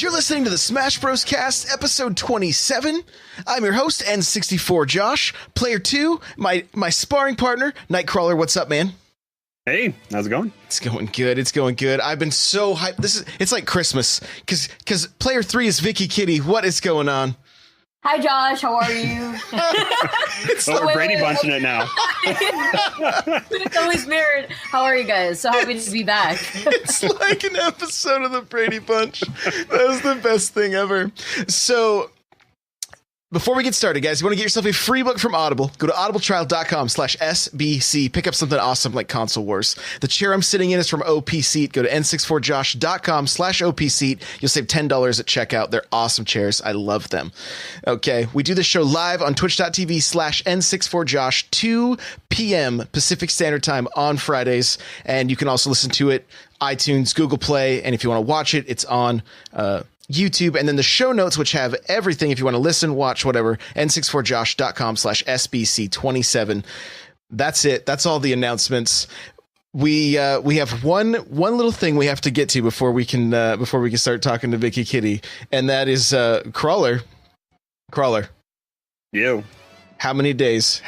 You're listening to the Smash Bros. Cast, episode 27. I'm your host, N64 Josh. Player 2, my sparring partner, NightCrawlr. What's up, man? Hey, how's it going? It's going good. It's going good. I've been so hyped. It's like Christmas because player 3 is Vikki Kitty. What is going on? Hi, Josh. How are you? We're Brady bunching it now. It's always mirrored. How are you guys? So happy to be back. It's like an episode of the Brady Bunch. That was the best thing ever. So, before we get started, guys, you want to get yourself a free book from Audible, go to audibletrial.com/SBC. Pick up something awesome like Console Wars. The chair I'm sitting in is from OP Seat. Go to n64josh.com/OP Seat. You'll save $10 at checkout. They're awesome chairs. I love them. Okay, we do this show live on twitch.tv/N64Josh, 2 p.m. Pacific Standard Time on Fridays. And you can also listen to it iTunes, Google Play, and if you want to watch it, it's on YouTube, and then the show notes, which have everything if you want to listen, watch, whatever, n64josh.com/SBC27. That's it. That's all the announcements. We have one little thing we have to get to before we can start talking to Vikki Kitty, and that is Crawlr. Yo. How many days?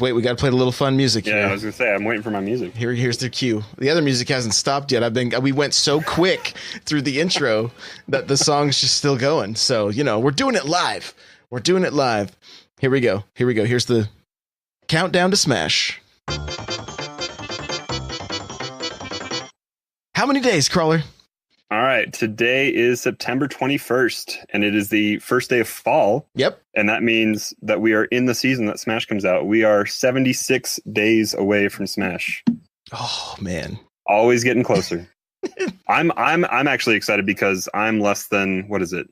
Wait, we got to play the little fun music here. Yeah, I was gonna say I'm waiting for my music. Here's the cue. The other music hasn't stopped yet. We went so quick through the intro that the song's just still going. So, we're doing it live. Here we go. Here's the countdown to Smash. How many days, Crawlr? All right, today is September 21st, and it is the first day of fall. Yep. And that means that we are in the season that Smash comes out. We are 76 days away from Smash. Oh man. Always getting closer. I'm actually excited because I'm less than, what is it?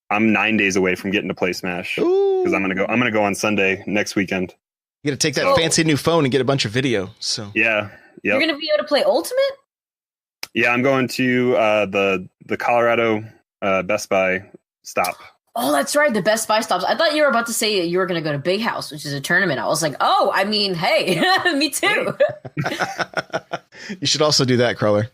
I'm 9 days away from getting to play Smash. Because I'm gonna go on Sunday next weekend. You gotta take that fancy new phone and get a bunch of video. So yeah. You're gonna be able to play Ultimate? Yeah, I'm going to the Colorado Best Buy stop. Oh, that's right, the Best Buy stops. I thought you were about to say you were going to go to Big House, which is a tournament. I was like, oh, I mean, hey, me too. You should also do that, Crawlr.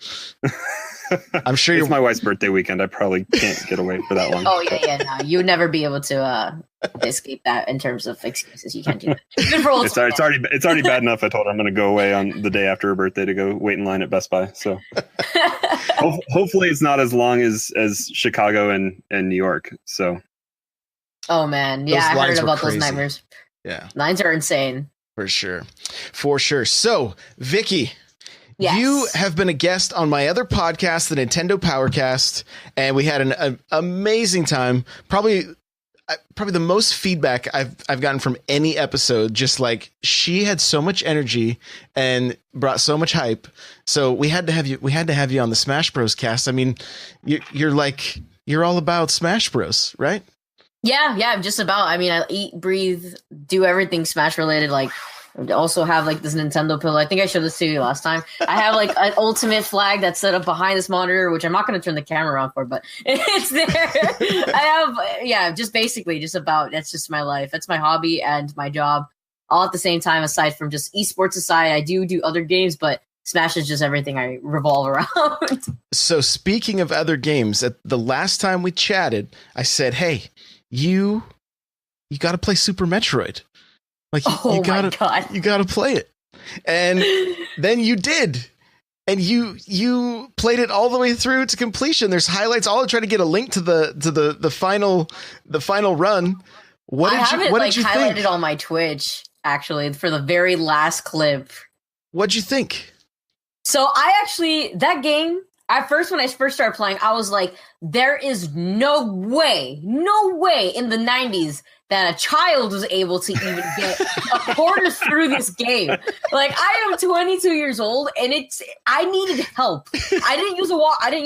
I'm sure it's my wife's birthday weekend. I probably can't get away for that one. Oh, yeah, no. You would never be able to escape that in terms of excuses. You can't do that. Even for it's already bad enough. I told her I'm going to go away on the day after her birthday to go wait in line at Best Buy. So hopefully it's not as long as Chicago and New York. So. Oh, man. Yeah, I heard about those nightmares. Yeah. Lines are insane. For sure. So, Vikki. Yes. You have been a guest on my other podcast, the Nintendo Powercast, and we had an amazing time. Probably the most feedback I've gotten from any episode. Just like she had so much energy and brought so much hype. So we had to have you. We had to have you on the Smash Bros. Cast. I mean, you're all about Smash Bros. Right? Yeah. Just about. I mean, I eat, breathe, do everything Smash related. Like. I also have like this Nintendo pillow. I think I showed this to you last time. I have like an ultimate flag that's set up behind this monitor, which I'm not going to turn the camera around for, but it's there. I have, just about, that's just my life. That's my hobby and my job all at the same time, aside from just esports aside. I do other games, but Smash is just everything I revolve around. So speaking of other games, at the last time we chatted, I said, hey, you got to play Super Metroid. Like you gotta play it, and then you did, and you played it all the way through to completion. There's highlights. I'll try to get a link to the final run. What did you highlighted think? On my Twitch actually for the very last clip. What'd you think? So that game. At first, when I first started playing, I was like, there is no way in the 90s that a child was able to even get a quarter through this game. Like, I am 22 years old, and I needed help. I didn't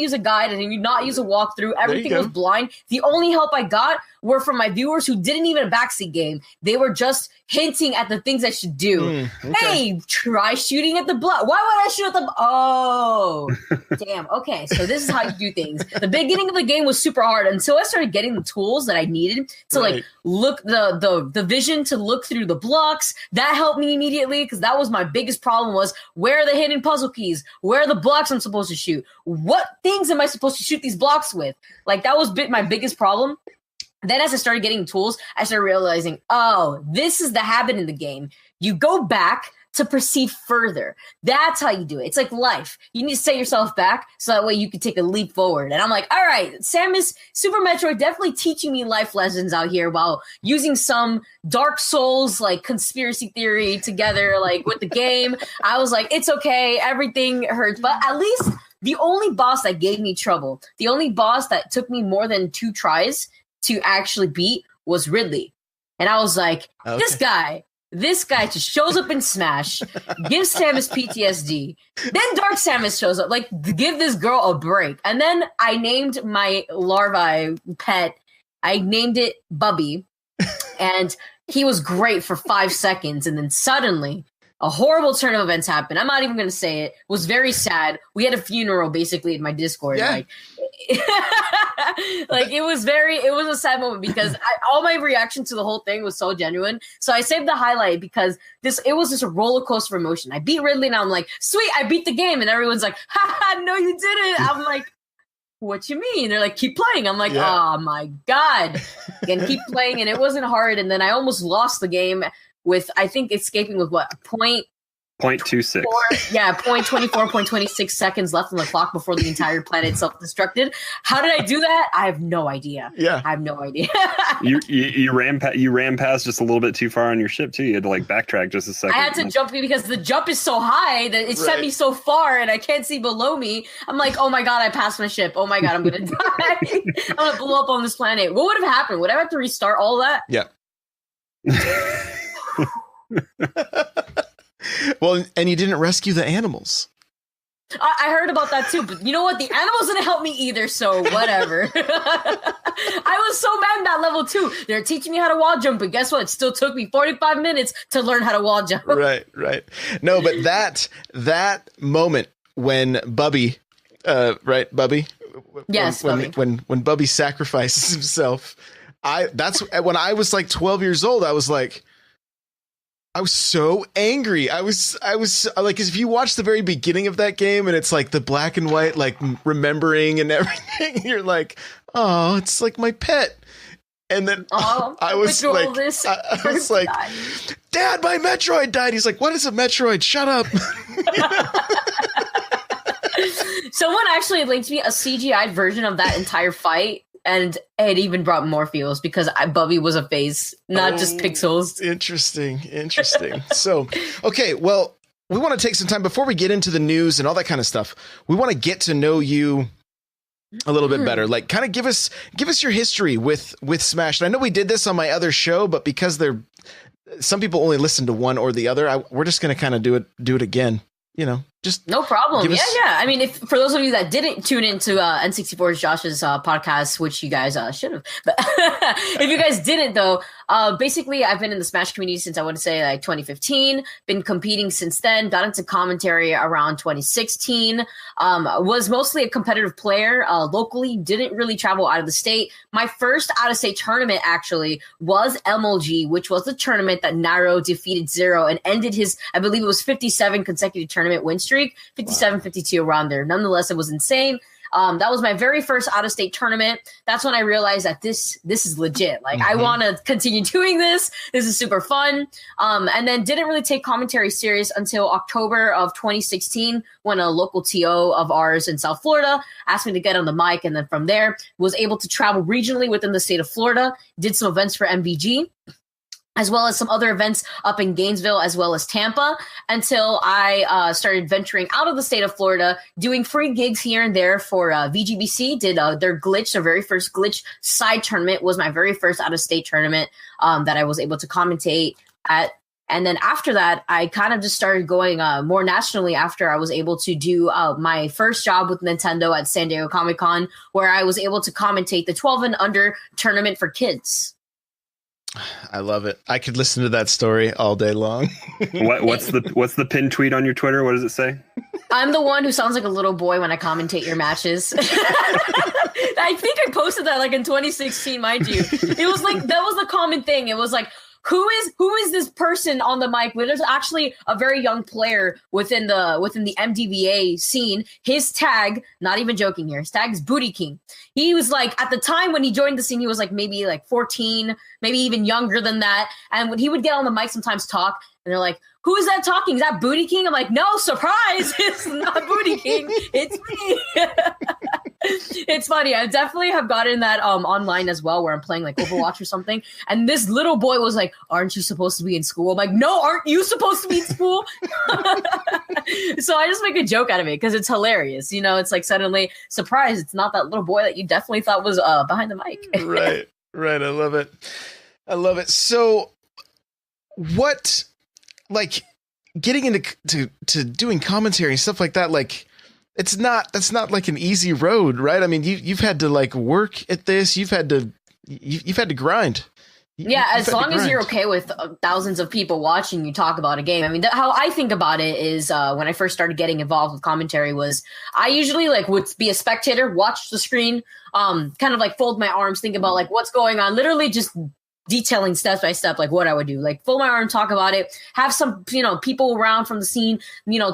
use a guide. I did not use a walkthrough. Everything was blind. The only help I got were from my viewers who didn't even backseat game. They were just hinting at the things I should do. Okay. Hey, try shooting at the block. Why would I shoot at the... Oh, damn. Okay, so this is how you do things. The beginning beginning of the game was super hard until I started getting the tools that I needed to like look the vision to look through the blocks. That helped me immediately because that was my biggest problem was where are the hidden puzzle keys? Where are the blocks I'm supposed to shoot? What things am I supposed to shoot these blocks with? Like that was my biggest problem. Then as I started getting tools, I started realizing, oh, this is the habit in the game. You go back to proceed further. That's how you do it. It's like life. You need to set yourself back so that way you can take a leap forward. And I'm like, all right, Samus Super Metroid definitely teaching me life lessons out here while using some Dark Souls like conspiracy theory together like with the game. I was like, it's okay. Everything hurts. But at least the only boss that gave me trouble, the only boss that took me more than 2 tries to actually beat was Ridley. And I was like, this guy just shows up in Smash, gives Samus PTSD. Then Dark Samus shows up. Like, give this girl a break. And then I named my larvae pet. I named it Bubby. And he was great for 5 seconds. And then suddenly, a horrible turn of events happened. I'm not even going to say it. It was very sad. We had a funeral, basically, in my Discord. Yeah. Like it was a sad moment because all my reaction to the whole thing was so genuine. So I saved the highlight because it was just a roller coaster of emotion. I beat Ridley and I'm like, sweet, I beat the game. And everyone's like, haha, no, you didn't. I'm like, what you mean? They're like, keep playing. I'm like, oh my God. And keep playing. And it wasn't hard. And then I almost lost the game with, I think, escaping with what, 0.26. 0.24, 0.26 seconds left on the clock before the entire planet self-destructed. How did I do that? I have no idea. Yeah. I have no idea. you ran past just a little bit too far on your ship too. You had to like backtrack just a second. I had to jump because the jump is so high that it sent me so far and I can't see below me. I'm like, oh my God, I passed my ship. Oh my God, I'm going to die. I'm going to blow up on this planet. What would have happened? Would I have to restart all that? Yeah. Well, and you didn't rescue the animals. I heard about that too, but you know what? The animals didn't help me either, so whatever. I was so mad at that level too. They're teaching me how to wall jump, but guess what? It still took me 45 minutes to learn how to wall jump. Right. No, but that moment when Bubby, Bubby? Yes, Bubby. When Bubby sacrifices himself, that's when I was like 12 years old, I was so angry. I was like, if you watch the very beginning of that game and it's like the black and white, like remembering and everything, you're like, oh, it's like my pet. And then I was like, Dad, my Metroid died. He's like, what is a Metroid? Shut up. Someone actually linked me a CGI version of that entire fight. And it even brought more feels because Bubby was a face, not just pixels. Interesting. So, okay, well, we want to take some time before we get into the news and all that kind of stuff. We want to get to know you a little bit better. Like, kind of give us your history with Smash. And I know we did this on my other show, but because some people only listen to one or the other, we're just going to kind of do it again. You know, just no problem. Yeah. I mean, if for those of you that didn't tune into N64's Josh's podcast, which you guys should have, but if you guys didn't though, basically I've been in the Smash community since I want to say like 2015. Been competing since then. Got into commentary around 2016. Was mostly a competitive player locally. Didn't really travel out of the state. My first out of state tournament actually was MLG, which was the tournament that Nairo defeated Zero and ended his, I believe it was 57 consecutive tournament win streak, 57, 52 around there. Nonetheless, it was insane. That was my very first out-of-state tournament. That's when I realized that this is legit. Like, I want to continue doing this. This is super fun. And then didn't really take commentary serious until October of 2016 when a local TO of ours in South Florida asked me to get on the mic. And then from there, was able to travel regionally within the state of Florida, did some events for MVG, as well as some other events up in Gainesville, as well as Tampa, until I started venturing out of the state of Florida, doing free gigs here and there for VGBC, did their Glitch, their very first Glitch side tournament, was my very first out-of-state tournament that I was able to commentate at. And then after that, I kind of just started going more nationally after I was able to do my first job with Nintendo at San Diego Comic-Con, where I was able to commentate the 12 and under tournament for kids. I love it. I could listen to that story all day long. What's the pinned tweet on your Twitter? What does it say? I'm the one who sounds like a little boy when I commentate your matches. I think I posted that like in 2016, mind you. It was like, that was the common thing. It was like, who is this person on the mic? Well, there's actually a very young player within the MDVA scene. His tag, not even joking here, his tag is Booty King. He was like, at the time when he joined the scene, he was like maybe like 14, maybe even younger than that. And when he would get on the mic, sometimes talk, and they're like, who is that talking? Is that Booty King? I'm like, no, surprise. It's not Booty King. It's me. It's funny. I definitely have gotten that online as well, where I'm playing like Overwatch or something. And this little boy was like, aren't you supposed to be in school? I'm like, no, aren't you supposed to be in school? So I just make a joke out of it because it's hilarious. You know, it's like suddenly, surprise, it's not that little boy that you definitely thought was behind the mic. Right. I love it. So what, like, getting into to doing commentary and stuff like that, like, that's not like an easy road, right? I mean, you've had to like work at this. You've had to grind. Yeah, as long as you're okay with thousands of people watching you talk about a game. I mean, how I think about it is when I first started getting involved with commentary was I usually like would be a spectator, watch the screen, kind of like fold my arms, think about like what's going on, literally just detailing step by step, like what I would do, like fold my arm, talk about it, have some, people around from the scene,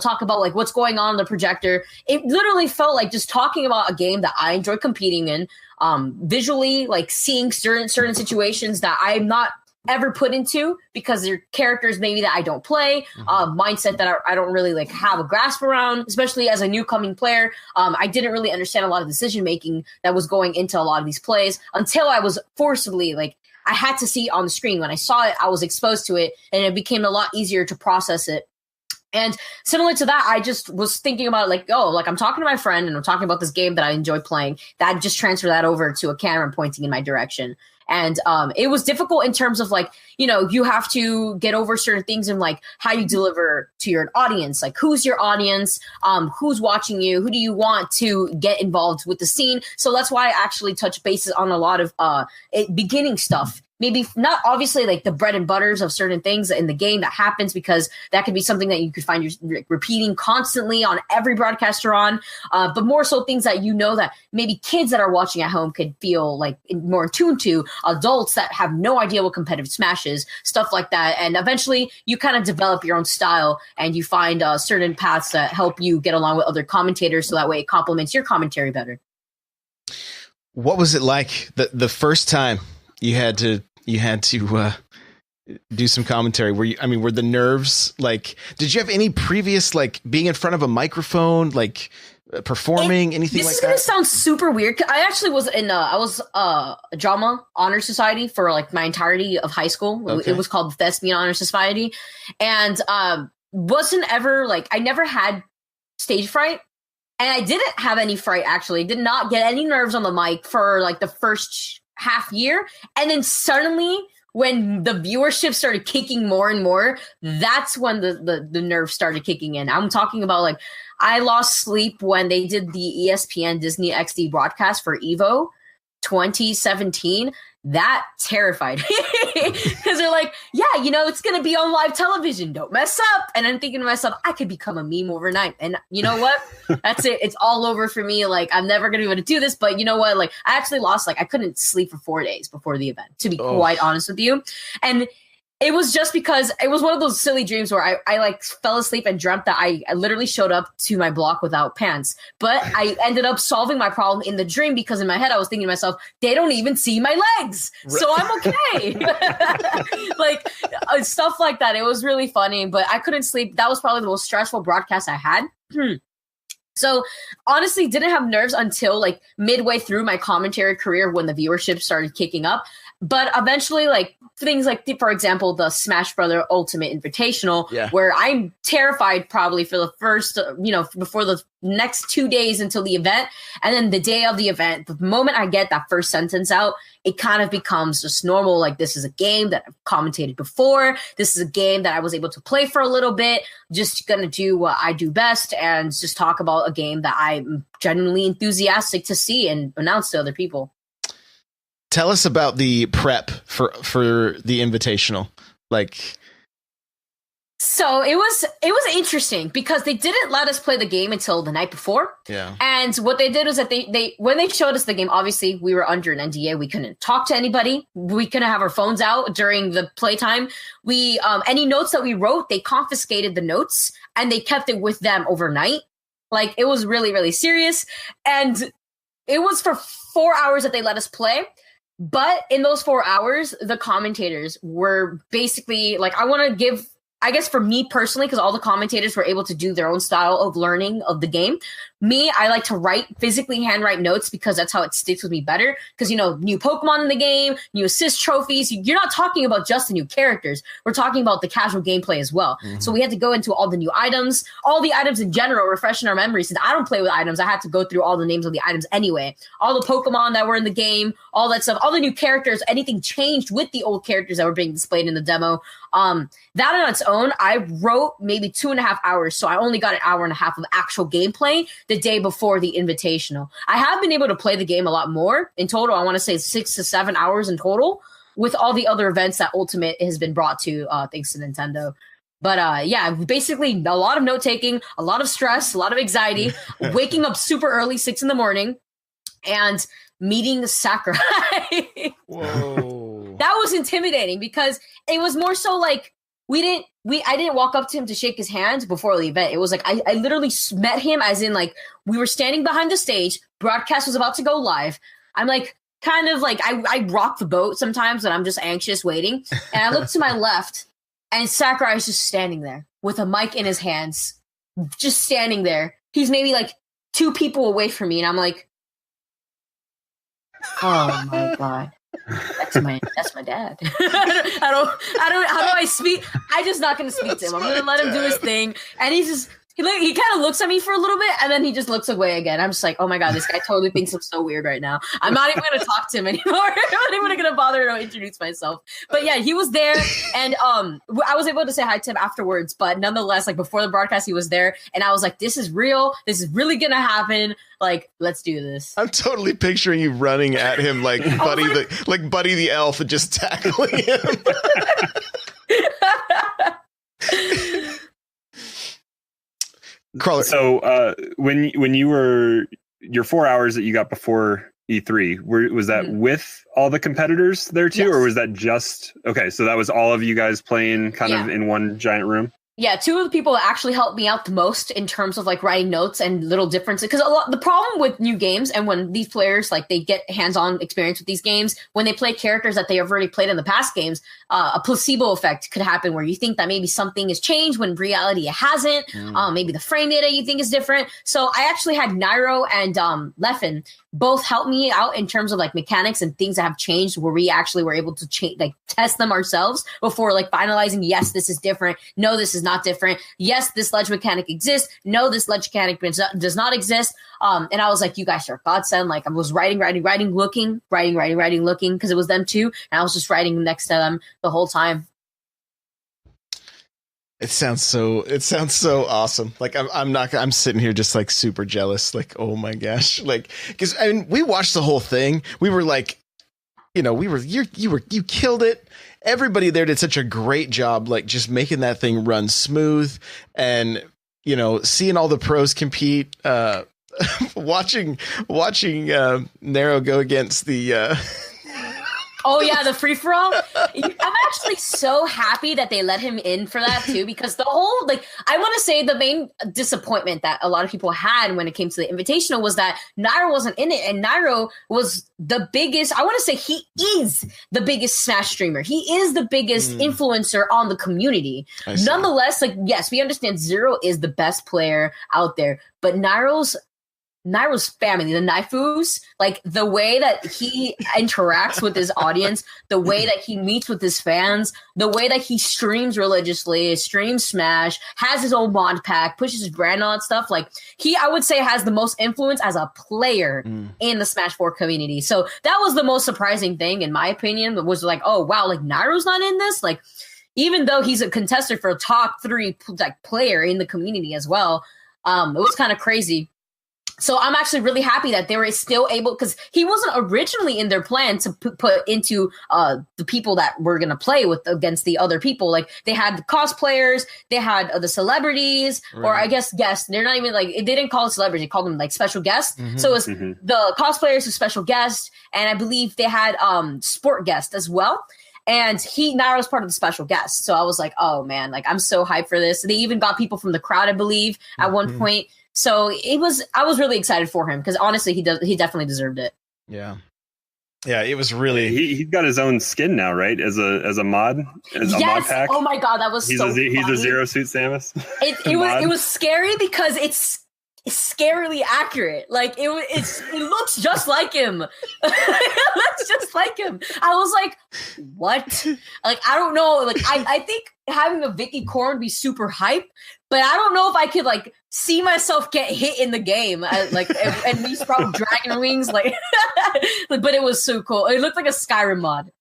talk about like what's going on the projector. It literally felt like just talking about a game that I enjoy competing in, visually, like seeing certain situations that I'm not ever put into because they're characters maybe that I don't play, mindset that I don't really like have a grasp around, especially as a new coming player. I didn't really understand a lot of decision making that was going into a lot of these plays until I was forcibly like, I had to see it on the screen. When I saw it, I was exposed to it, and it became a lot easier to process it. And similar to that, I just was thinking about like, I'm talking to my friend and I'm talking about this game that I enjoy playing. That just transfer that over to a camera pointing in my direction. And it was difficult in terms of like, you have to get over certain things and like how you deliver to your audience, like who's your audience, who's watching you, who do you want to get involved with the scene. So that's why I actually touch bases on a lot of beginning stuff. Maybe not obviously like the bread and butters of certain things in the game that happens, because that could be something that you could find you're repeating constantly on every broadcast you're on. But more so things that that maybe kids that are watching at home could feel like more attuned to, adults that have no idea what competitive Smash is, stuff like that. And eventually you kind of develop your own style and you find certain paths that help you get along with other commentators so that way it complements your commentary better. What was it like the first time you had to do some commentary? Were the nerves like, did you have any previous, like being in front of a microphone, like performing, anything like that? This is going to sound super weird. I actually was a drama honor society for like my entirety of high school. Okay. It was called the Thespian Honor Society. And wasn't ever like, I never had stage fright. And I didn't have any fright, actually. Did not get any nerves on the mic for like the first half year. And then suddenly when the viewership started kicking more and more, that's when the nerves started kicking in. I'm talking about like, I lost sleep when they did the ESPN Disney XD broadcast for EVO 2017. That terrified me because they're like, yeah, it's going to be on live television. Don't mess up. And I'm thinking to myself, I could become a meme overnight. And you know what? That's it. It's all over for me. Like, I'm never going to be able to do this. But you know what? Like, I actually lost, I couldn't sleep for 4 days before the event, to be quite honest with you. And it was just because it was one of those silly dreams where I like fell asleep and dreamt that I literally showed up to my block without pants. But I ended up solving my problem in the dream because in my head I was thinking to myself, they don't even see my legs. So I'm okay. Like stuff like that. It was really funny, but I couldn't sleep. That was probably the most stressful broadcast I had. So honestly, didn't have nerves until like midway through my commentary career when the viewership started kicking up. But eventually, like things like, for example, the Smash Brother Ultimate Invitational, where I'm terrified probably for the first, before the next 2 days until the event. And then the day of the event, the moment I get that first sentence out, it kind of becomes just normal. Like, this is a game that I've commentated before. This is a game that I was able to play for a little bit. Just going to do what I do best and just talk about a game that I'm genuinely enthusiastic to see and announce to other people. Tell us about the prep for the Invitational. Like, so it was interesting because they didn't let us play the game until the night before. Yeah. And what they did was that they when they showed us the game, obviously we were under an NDA. We couldn't talk to anybody. We couldn't have our phones out during the playtime. We any notes that we wrote, they confiscated the notes and they kept it with them overnight. Like, it was really, really serious. And it was for 4 hours that they let us play. But in those 4 hours, the commentators were basically like, I want to give, I guess for me personally, because all the commentators were able to do their own style of learning of the game. Me, I like to physically handwrite notes because that's how it sticks with me better. Because, new Pokemon in the game, new assist trophies. You're not talking about just the new characters. We're talking about the casual gameplay as well. Mm-hmm. So we had to go into all the new items, all the items in general, refreshing our memories. Since I don't play with items, I had to go through all the names of the items anyway. All the Pokemon that were in the game, all that stuff, all the new characters, anything changed with the old characters that were being displayed in the demo. That on its own, I wrote maybe 2.5 hours. So I only got an hour and a half of actual gameplay the day before the Invitational. I have been able to play the game a lot more. In total, I want to say 6 to 7 hours in total with all the other events that Ultimate has been brought to thanks to Nintendo. But yeah, basically a lot of note-taking, a lot of stress, a lot of anxiety, waking up super early, 6 a.m, and meeting Sakurai. Whoa. That was intimidating because it was more so like I didn't walk up to him to shake his hand before the event. It was like I literally met him as in like we were standing behind the stage, broadcast was about to go live. I'm like kind of like I rock the boat sometimes when I'm just anxious waiting. And I look to my left and Sakurai is just standing there with a mic in his hands, just standing there. He's maybe like 2 people away from me and I'm like, oh my God. That's my dad. I don't how do I speak? I'm just not gonna speak to him. I'm gonna let him do his thing. And he kind of looks at me for a little bit and then he just looks away again. I'm just like, oh my God, this guy totally thinks I'm so weird right now. I'm not even gonna talk to him anymore. I'm not even gonna bother to introduce myself. But yeah, he was there and I was able to say hi to him afterwards, but nonetheless, like before the broadcast, he was there and I was like, this is real, this is really gonna happen. Like, let's do this. I'm totally picturing you running at him like Buddy the elf and just tackling him. Crawler. So when you were your 4 hours that you got before E3, was that with all the competitors there too, yes. Or was that just okay? So that was all of you guys playing kind of in one giant room. Yeah, 2 of the people that actually helped me out the most in terms of like writing notes and little differences. Because the problem with new games and when these players like they get hands-on experience with these games, when they play characters that they have already played in the past games, a placebo effect could happen where you think that maybe something has changed when in reality it hasn't. Maybe the frame data you think is different. So I actually had Nairo and Leffen both help me out in terms of like mechanics and things that have changed where we actually were able to test them ourselves before like finalizing. Yes, this is different. No, this is not different. Yes, this ledge mechanic exists. No, this ledge mechanic does not exist. And I was like, you guys are godsend. Like I was writing, looking, because it was them too. And I was just writing next to them the whole time. It sounds so awesome. Like I'm sitting here just like super jealous. Like, oh my gosh. Like, cause I mean, we watched the whole thing. We were like, you killed it. Everybody there did such a great job. Like just making that thing run smooth and, seeing all the pros compete, watching Nero go against the, oh yeah, the free for all. I'm actually so happy that they let him in for that too, because the whole I want to say the main disappointment that a lot of people had when it came to the Invitational was that Nairo wasn't in it, and Nairo was the biggest. I want to say he is the biggest Smash streamer. He is the biggest influencer on the community. Nonetheless, yes, we understand Zero is the best player out there, but Nairo's family, the Naifus, the way that he interacts with his audience, the way that he meets with his fans, the way that he streams religiously, streams Smash, has his own mod pack, pushes his brand on stuff. I would say, has the most influence as a player in the Smash 4 community. So that was the most surprising thing, in my opinion, was oh, wow, Nairo's not in this? Even though he's a contestant for a top 3 player in the community as well, it was kind of crazy. So I'm actually really happy that they were still able, because he wasn't originally in their plan to put into the people that were going to play with against the other people. Like they had the cosplayers, they had the celebrities, or I guess guests. They're not even like, they didn't call it celebrities, they called them like special guests. So it was the cosplayers who special guests, and I believe they had sport guests as well. And Nairo was part of the special guests. So I was like, oh man, like I'm so hyped for this. They even got people from the crowd, I believe, at one point. So I was really excited for him, because honestly, he definitely deserved it. Yeah. Yeah, it was really. He's got his own skin now, right? As a mod, a mod pack. Oh my god, that was he's so. He's a Zero Suit Samus. It was scary because it's scarily accurate. Like it looks just like him. It looks just like him. I was like, what? Like I don't know. Like I think having a Vikki Corn be super hype, but I don't know if I could like see myself get hit in the game, and me sprout dragon wings, like. But it was so cool. It looked like a Skyrim mod.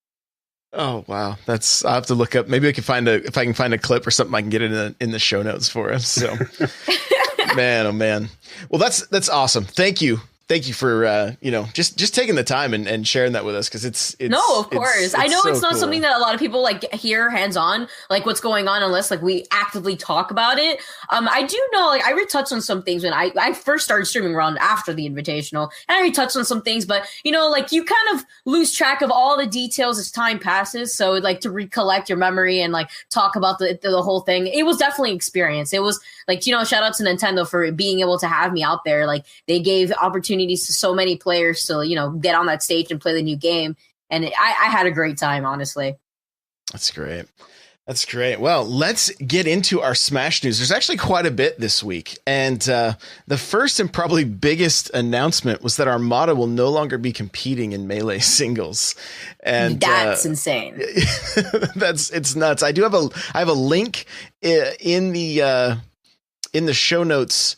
Oh wow, I'll have to look up. Maybe I can if I can find a clip or something, I can get it in the show notes for us. So, man, oh man. Well, that's awesome. Thank you for just taking the time and sharing that with us, because it's no, of course. I know so it's not cool. Something that a lot of people like hear hands on, like what's going on, unless like we actively talk about it. I do know, like I retouched on some things when I first started streaming around after the Invitational, and I retouched on some things, but like you kind of lose track of all the details as time passes. So like to recollect your memory and like talk about the whole thing, it was definitely an experience. It was like, shout out to Nintendo for being able to have me out there. Like they gave opportunities to so many players to get on that stage and play the new game, and I had a great time, honestly. That's great. Well, let's get into our Smash news. There's actually quite a bit this week, and the first and probably biggest announcement was that Armada will no longer be competing in Melee singles, and that's insane. It's nuts. I have a link in the show notes,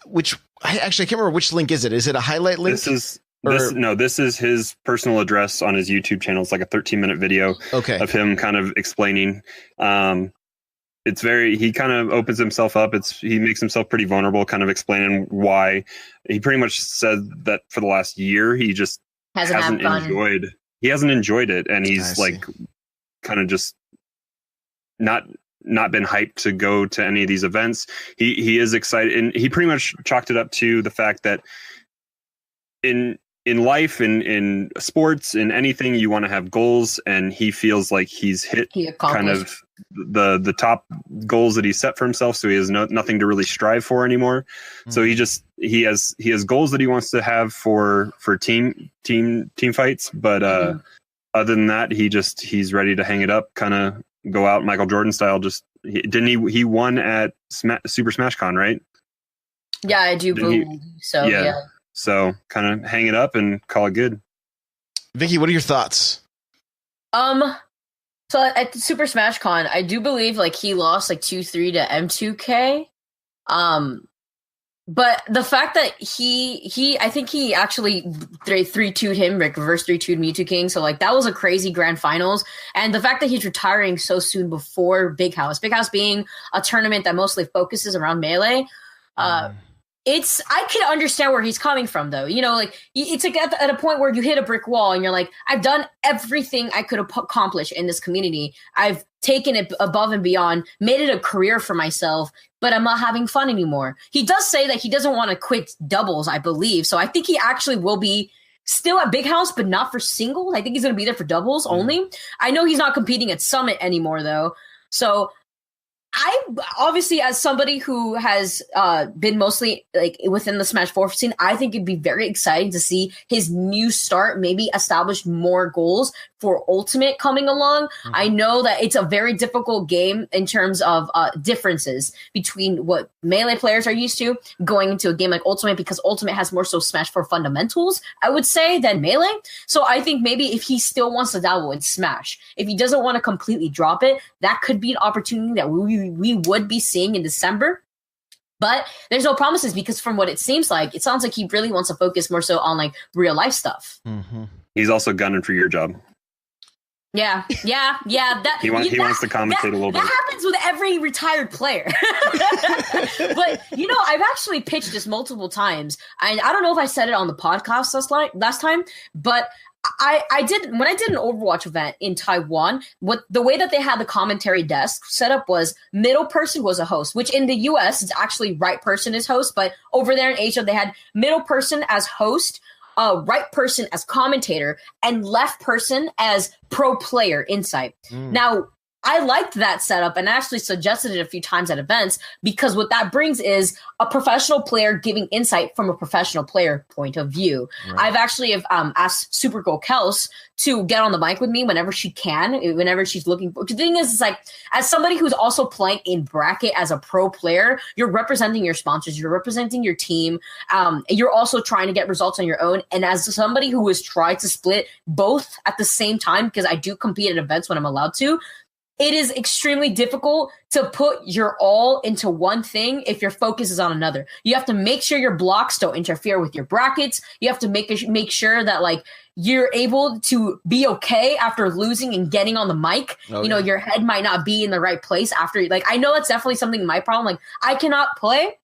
which I can't remember which link is it. Is it a highlight link? This is his personal address on his YouTube channel. It's like a 13-minute video of him kind of explaining. It's he kind of opens himself up. He makes himself pretty vulnerable, kind of explaining why. He pretty much said that for the last year, he just hasn't enjoyed it. And he's like kind of just not been hyped to go to any of these events. He is excited, and he pretty much chalked it up to the fact that in life, in sports, in anything, you want to have goals, and he feels like he's hit kind of the top goals that he set for himself, so he has nothing to really strive for anymore. So he has goals that he wants to have for team fights, but other than that, he's ready to hang it up, kind of go out Michael Jordan style. He won at Super Smash Con, right? Yeah, I do believe so. Yeah. So kind of hang it up and call it good. Vikki, what are your thoughts? So at the Super Smash Con, I do believe like he lost like 2-3 to M2K. But the fact that I think he actually 3-2'd him, like reverse 3-2'd Mewtwo King. So like that was a crazy grand finals. And the fact that he's retiring so soon before Big House being a tournament that mostly focuses around Melee, I can understand where he's coming from, though. Like it's like at a point where you hit a brick wall and you're like, I've done everything I could accomplish in this community. I've taken it above and beyond, made it a career for myself, but I'm not having fun anymore. He does say that he doesn't want to quit doubles, I believe. So I think he actually will be still at Big House, but not for singles. I think he's going to be there for doubles only. I know he's not competing at Summit anymore, though. So I obviously, as somebody who has been mostly like within the Smash 4 scene, I think it'd be very exciting to see his new start maybe establish more goals for Ultimate coming along. I know that it's a very difficult game in terms of differences between what Melee players are used to going into a game like Ultimate, because Ultimate has more so Smash 4 fundamentals, I would say, than Melee. So I think maybe if he still wants to dabble in Smash, if he doesn't want to completely drop it, that could be an opportunity that we would be seeing in December. But there's no promises, because from what it sounds like he really wants to focus more so on like real life stuff. He's also gunning for your job. Yeah. That he wants to commentate a little bit. That happens with every retired player. But I've actually pitched this multiple times. I don't know if I said it on the podcast last time, but I did when I did an Overwatch event in Taiwan. The way that they had the commentary desk set up was middle person was a host, which in the US it's actually right person is host, but over there in Asia they had middle person as host, right person as commentator, and left person as pro player insight. Now, I liked that setup and actually suggested it a few times at events because what that brings is a professional player giving insight from a professional player point of view. Right. I've actually asked Supergirl Kels to get on the mic with me whenever she can, whenever she's looking. The thing is, it's like, as somebody who's also playing in bracket as a pro player, you're representing your sponsors, you're representing your team. You're also trying to get results on your own. And as somebody who has tried to split both at the same time, because I do compete at events when I'm allowed to, it is extremely difficult to put your all into one thing if your focus is on another. You have to make sure your blocks don't interfere with your brackets. You have to make sure that like you're able to be okay after losing and getting on the mic. Your head might not be in the right place after. Like, I know that's definitely something my problem. Like, I cannot play,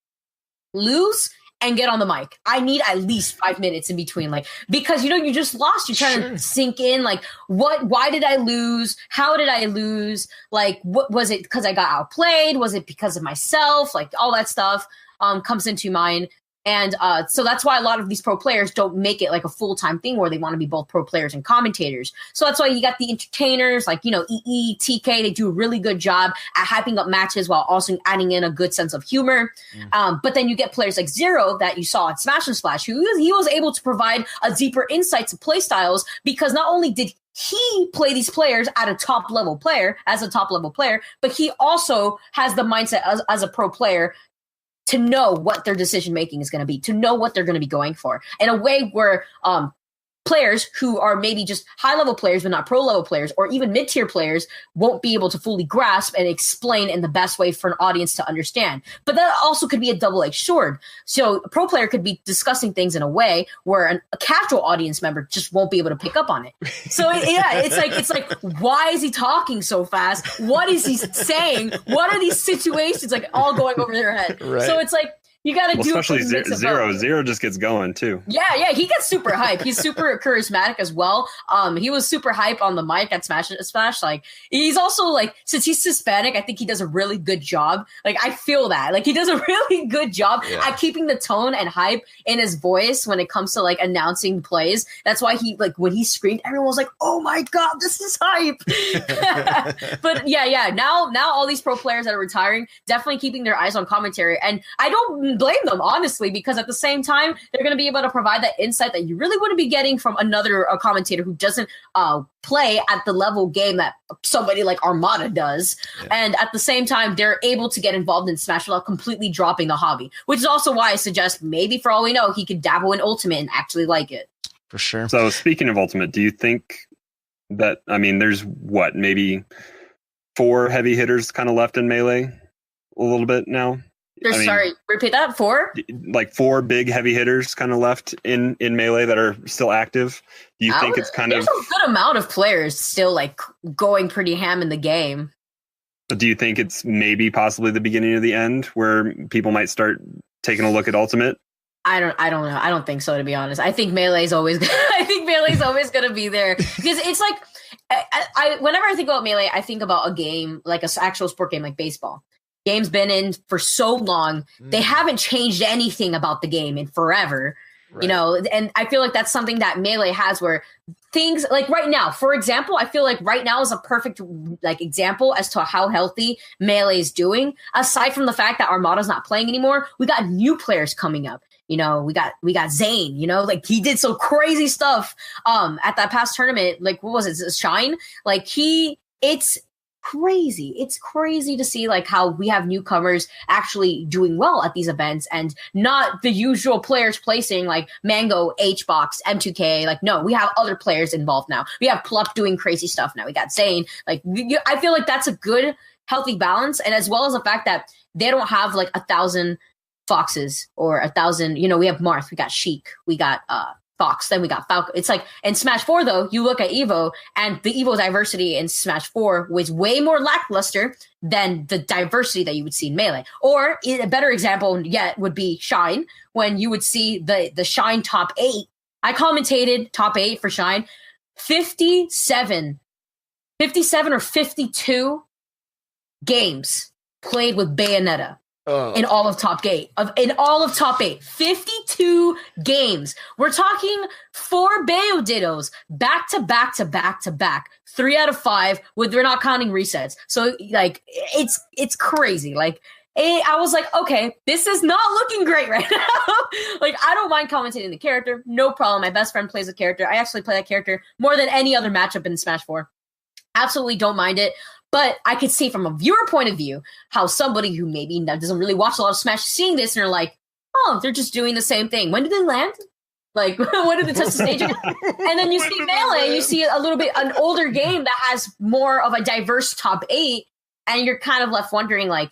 lose, and get on the mic. I need at least 5 minutes in between, like, because you just lost. You're trying to sink in, like, why did I lose? How did I lose? Like, what was it? Because I got outplayed? Was it because of myself? Like, all that stuff comes into mind. And so that's why a lot of these pro players don't make it like a full-time thing where they want to be both pro players and commentators. So that's why you got the entertainers like, EE, TK, they do a really good job at hyping up matches while also adding in a good sense of humor. But then you get players like Zero that you saw at Smash and Splash, he was able to provide a deeper insight to play styles because not only did he play these players as a top level player, but he also has the mindset as a pro player to know what their decision making is going to be, to know what they're going to be going for in a way where players who are maybe just high level players, but not pro level players or even mid tier players won't be able to fully grasp and explain in the best way for an audience to understand. But that also could be a double-edged sword. So a pro player could be discussing things in a way where a casual audience member just won't be able to pick up on it. So it's like, why is he talking so fast? What is he saying? What are these situations like all going over their head? Right. So it's like, you got to do especially Zero just gets going too. Yeah, he gets super hype. He's super charismatic as well. He was super hype on the mic at Smash. Like, he's also like, since he's Hispanic, I think he does a really good job. Like, I feel that. Like, he does a really good job at keeping the tone and hype in his voice when it comes to like announcing plays. That's why he like when he screamed, everyone was like, "Oh my god, this is hype!" But yeah. Now all these pro players that are retiring definitely keeping their eyes on commentary, and I don't blame them honestly because at the same time they're going to be able to provide that insight that you really wouldn't be getting from another commentator who doesn't play at the level game that somebody like Armada does. And at the same time they're able to get involved in Smash without completely dropping the hobby, which is also why I suggest maybe for all we know he could dabble in Ultimate and actually like it. For sure. So speaking of Ultimate, do you think that there's maybe 4 heavy hitters kind of left in Melee a little bit now? Sorry, repeat that. 4? Like 4 big heavy hitters kind of left in Melee that are still active. Do you think it's kind of... There's a good amount of players still like going pretty ham in the game. But do you think it's maybe possibly the beginning of the end where people might start taking a look at Ultimate? I don't know. I don't think so, to be honest. I think Melee's always going to be there because it's like I whenever I think about Melee, I think about a game like an actual sport game like baseball. Game's been in for so long. They haven't changed anything about the game in forever, right. And I feel like that's something that Melee has where things like right now, for example, I feel like right now is a perfect like example as to how healthy Melee is doing. Aside from the fact that Armada's not playing anymore, we got new players coming up. We got Zane, like he did some crazy stuff at that past tournament. Like, what was it? Shine? Like it's crazy. It's crazy to see like how we have newcomers actually doing well at these events and not the usual players placing like Mango, HBox, M2K. Like, no, we have other players involved now. We have Plup doing crazy stuff now. We got Zane. Like, I feel like that's a good, healthy balance. And as well as the fact that they don't have like 1,000 Foxes or 1,000, we have Marth, we got Sheik, we got Fox, then we got Falco. It's like in Smash 4 though, you look at Evo and the Evo diversity in Smash 4 was way more lackluster than the diversity that you would see in Melee. Or a better example yet would be Shine, when you would see the Shine top 8. I commentated top 8 for Shine. 57 or 52 games played with Bayonetta. In all of top 8. In all of top 8. 52 games. We're talking 4 Bayo Dittos back to back to back to back. 3 out of 5 we're not counting resets. So like it's crazy. Like I was like, okay, this is not looking great right now. Like, I don't mind commentating the character. No problem. My best friend plays a character. I actually play that character more than any other matchup in Smash 4. Absolutely don't mind it. But I could see from a viewer point of view how somebody who maybe doesn't really watch a lot of Smash seeing this and they're like, oh, they're just doing the same thing. When did they land? Like, when did they touch the stage? And then you see Melee, you see a little bit an older game that has more of a diverse top 8, and you're kind of left wondering, like,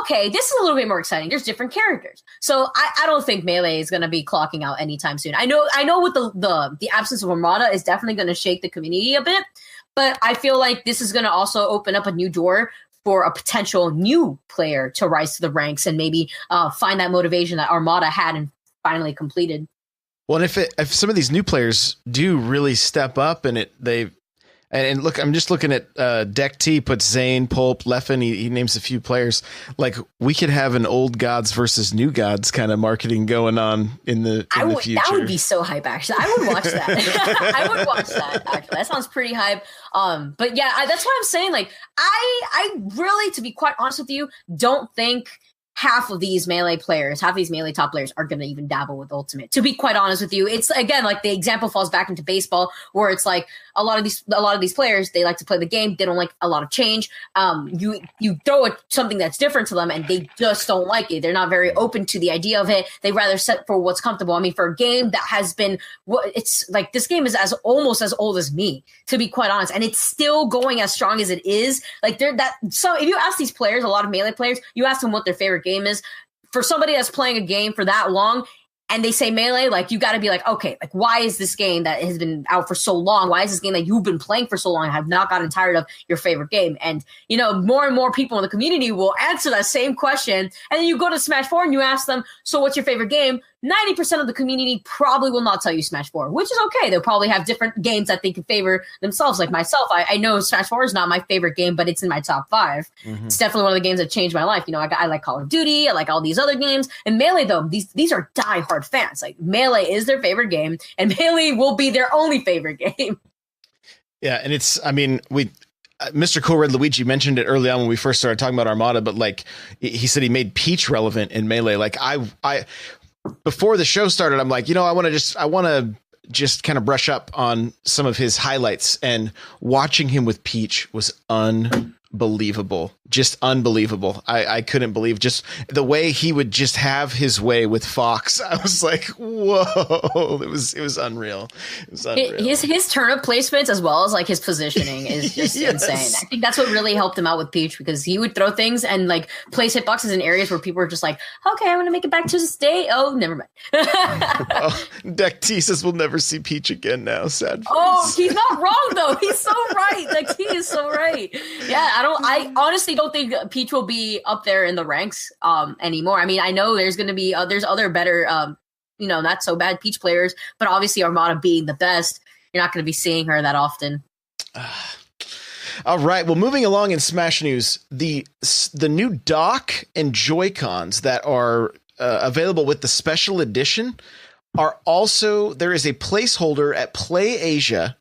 okay, this is a little bit more exciting. There's different characters. So I don't think Melee is going to be clocking out anytime soon. I know with the absence of Armada is definitely going to shake the community a bit. But I feel like this is going to also open up a new door for a potential new player to rise to the ranks and maybe find that motivation that Armada had and finally completed. Well, and if some of these new players do really step up and and look, I'm just looking at Deck T puts Zane, Pulp, Leffen. He names a few players. Like, we could have an old gods versus new gods kind of marketing going on in the future. That would be so hype, actually. I would watch that. I would watch that, actually. That sounds pretty hype. But yeah, that's why I'm saying, like, I really, to be quite honest with you, don't think half of these Melee top players are going to even dabble with Ultimate. To be quite honest with you, it's, again, like the example falls back into baseball, where it's like a lot of these players, they like to play the game. They don't like a lot of change. You throw something that's different to them and they just don't like it. They're not very open to the idea of it. They rather set for what's comfortable. I mean, for a game that has been, it's like, this game is almost as old as me, to be quite honest. And it's still going as strong as it is. Like, so if you ask these players, a lot of Melee players, you ask them what their favorite game is. For somebody that's playing a game for that long and they say Melee, like, you got to be like, okay, like, why is this game that has been out for so long? Why is this game that you've been playing for so long and have not gotten tired of your favorite game? And, you know, more and more people in the community will answer that same question. And then you go to Smash 4 and you ask them, so what's your favorite game? 90% of the community probably will not tell you Smash 4, which is okay. They'll probably have different games that they can favor themselves. Like myself, I know Smash 4 is not my favorite game, but it's in my top 5. Mm-hmm. It's definitely one of the games that changed my life. You know, I like Call of Duty. I like all these other games. And Melee, though, these are diehard fans. Like, Melee is their favorite game, and Melee will be their only favorite game. Yeah, and it's, I mean, Mr. Cool Red Luigi mentioned it early on when we first started talking about Armada, but like, he said he made Peach relevant in Melee. Like, I before the show started, I'm like, you know, I want to just kind of brush up on some of his highlights, and watching him with Peach was unbelievable. Just unbelievable. I couldn't believe just the way he would just have his way with Fox. I was like, whoa, it was unreal. It was unreal. His turnip placements, as well as like his positioning, is just yes. insane. I think that's what really helped him out with Peach, because he would throw things and like place hitboxes in areas where people were just like, okay, I want to make it back to the state. Oh, never mind. Deck T says we'll never see Peach again now. Sad face. Oh, he's not wrong though. He's so right. Deck T is so right. Yeah, I honestly don't think Peach will be up there in the ranks anymore. I mean, I know there's going to be there's other better, not so bad Peach players, but obviously Armada being the best, you're not going to be seeing her that often. All right. Well, moving along in Smash news, the new dock and Joy-Cons that are available with the special edition are also, there is a placeholder at Play Asia.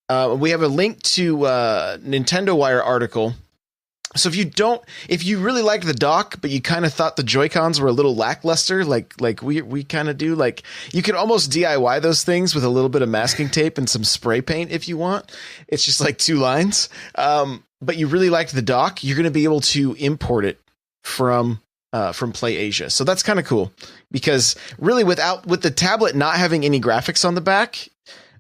We have a link to Nintendo Wire article. So if you really liked the dock, but you kind of thought the Joy-Cons were a little lackluster, like we kind of do, like, you could almost DIY those things with a little bit of masking tape and some spray paint if you want. It's just like 2 lines. But you really liked the dock, you're going to be able to import it from Play Asia. So that's kind of cool, because really with the tablet not having any graphics on the back,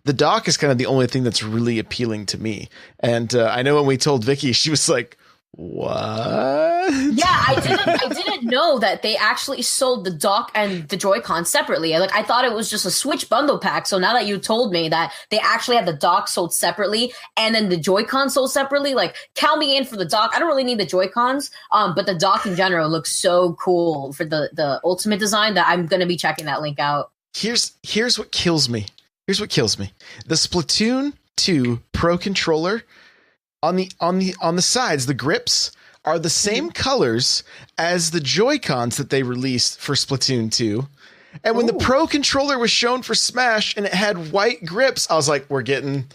the dock is kind of the only thing that's really appealing to me. And I know when we told Vikki, she was like, What? Yeah, I didn't know that they actually sold the dock and the Joy-Con separately. Like, I thought it was just a Switch bundle pack. So now that you told me that they actually had the dock sold separately and then the Joy-Con sold separately, like, count me in for the dock. I don't really need the Joy-Cons, but the dock in general looks so cool for the Ultimate design that I'm going to be checking that link out. Here's what kills me. The Splatoon 2 Pro controller, on the sides, the grips are the same colors as the Joy-Cons that they released for Splatoon 2. And when the Pro controller was shown for Smash and it had white grips, I was like, we're getting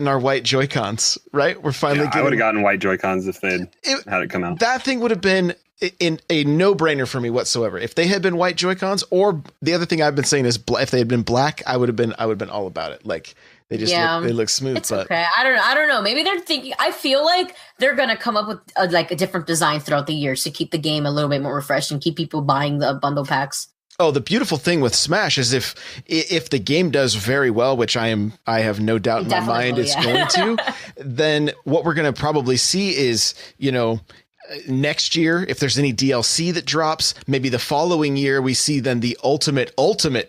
our white Joy-Cons, right? We're finally getting... I would have gotten white Joy-Cons if they'd had it come out. That thing would have been in a no-brainer for me whatsoever. If they had been white Joy-Cons, or the other thing I've been saying is if they had been black, I would have been all about it. Like, they just look smooth. It's okay. I don't know. Maybe they're thinking. I feel like they're gonna come up with a different design throughout the years to keep the game a little bit more refreshed and keep people buying the bundle packs. Oh, the beautiful thing with Smash is if the game does very well, which I have no doubt in my mind it's going to, then what we're gonna probably see is, next year, if there's any DLC that drops, maybe the following year we see then the ultimate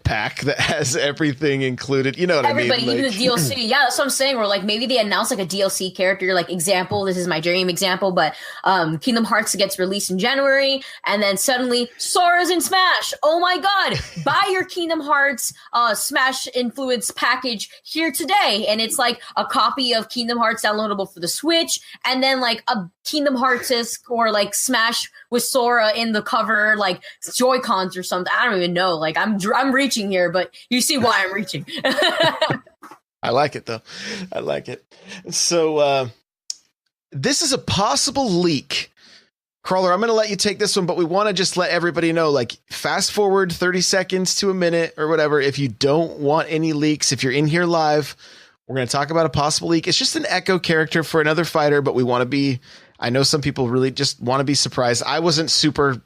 pack that has everything included. You know what I mean? Everybody, even the DLC. Yeah, that's what I'm saying. Or like maybe they announce like a DLC character, like example. This is my dream example, but Kingdom Hearts gets released in January, and then suddenly Sora's in Smash. Oh my God! Buy your Kingdom Hearts Smash influence package here today, and it's like a copy of Kingdom Hearts downloadable for the Switch, and then like a Kingdom Hearts or like Smash with Sora in the cover, like Joy-Cons or something. I don't even know. Like I'm reaching here, but you see why I'm reaching. I like it though. I like it. So this is a possible leak. Crawler, I'm going to let you take this one, but we want to just let everybody know, like, fast forward 30 seconds to a minute or whatever. If you don't want any leaks, if you're in here live, we're going to talk about a possible leak. It's just an Echo character for another fighter, but we want to be... I know some people really just want to be surprised. I wasn't super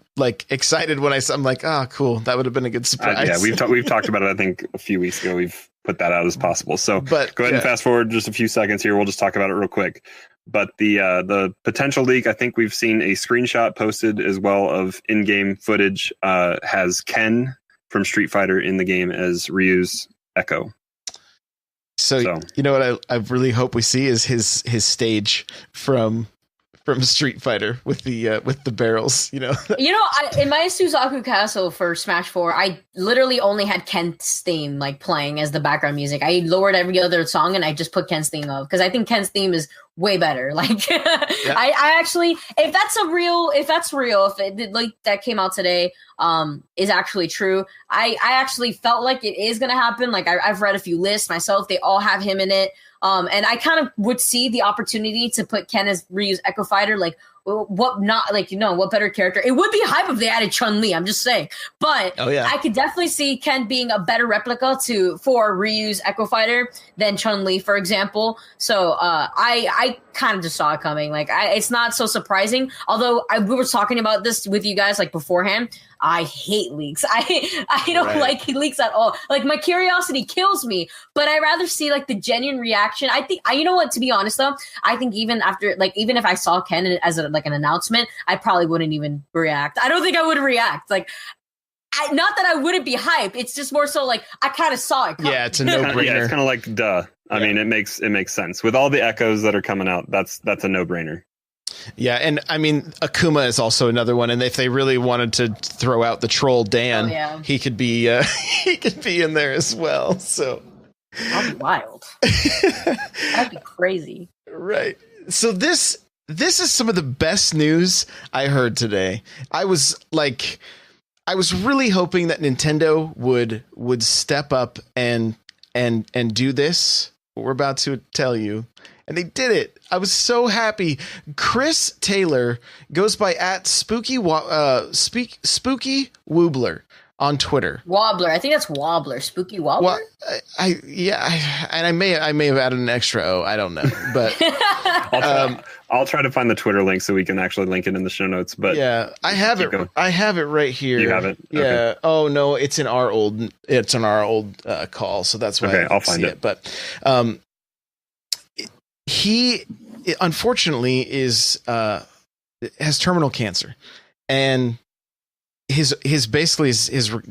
excited when I'm like, oh, cool. That would have been a good surprise. We've talked about it. I think a few weeks ago, we've put that out as possible. So go ahead and fast forward just a few seconds here. We'll just talk about it real quick. But the potential leak, I think we've seen a screenshot posted as well of in-game footage, has Ken from Street Fighter in the game as Ryu's Echo. So you know what I really hope we see is his stage from Street Fighter with the barrels, in my Suzaku Castle for Smash 4, I literally only had Ken's theme playing as the background music. I lowered every other song and I just put Ken's theme up because I think Ken's theme is way better. I actually, if that's real, if that came out today, is actually true. I actually felt like it is going to happen. I've read a few lists myself. They all have him in it. And I kind of would see the opportunity to put Ken as Ryu's Echo Fighter. What better character? It would be hype if they added Chun-Li, I'm just saying. But I could definitely see Ken being a better replica for Ryu's Echo Fighter than Chun-Li, for example. So I kind of just saw it coming. It's not so surprising. Although we were talking about this with you guys beforehand. I hate leaks. I don't like leaks at all. My curiosity kills me, but I rather see the genuine reaction. I think you know what, to be honest though, I think even after even if I saw Ken as an announcement, I probably wouldn't even react. I don't think I would react. Not that I wouldn't be hyped. It's just more so I kind of saw it coming. Yeah, it's a no-brainer. Yeah, it's kind of duh. I mean, it makes sense with all the echoes that are coming out. That's a no-brainer. Yeah, and I mean, Akuma is also another one, and if they really wanted to throw out the troll Dan, he could be in there as well. So that'd be wild. That'd be crazy. Right. So this is some of the best news I heard today. I was really hoping that Nintendo would step up and do this. What we're about to tell you. And they did it. I was so happy. Chris Taylor goes by @Spooky Woobler on Twitter. Wobbler. I think that's Wobbler. Spooky Wobbler? And I may have added an extra O. I don't know. But I'll try to find the Twitter link so we can actually link it in the show notes. But yeah, I have it. Going. I have it right here. You have it? Yeah. Okay. Oh no, it's in our old call. So that's why I'll find it. But he unfortunately is has terminal cancer, and his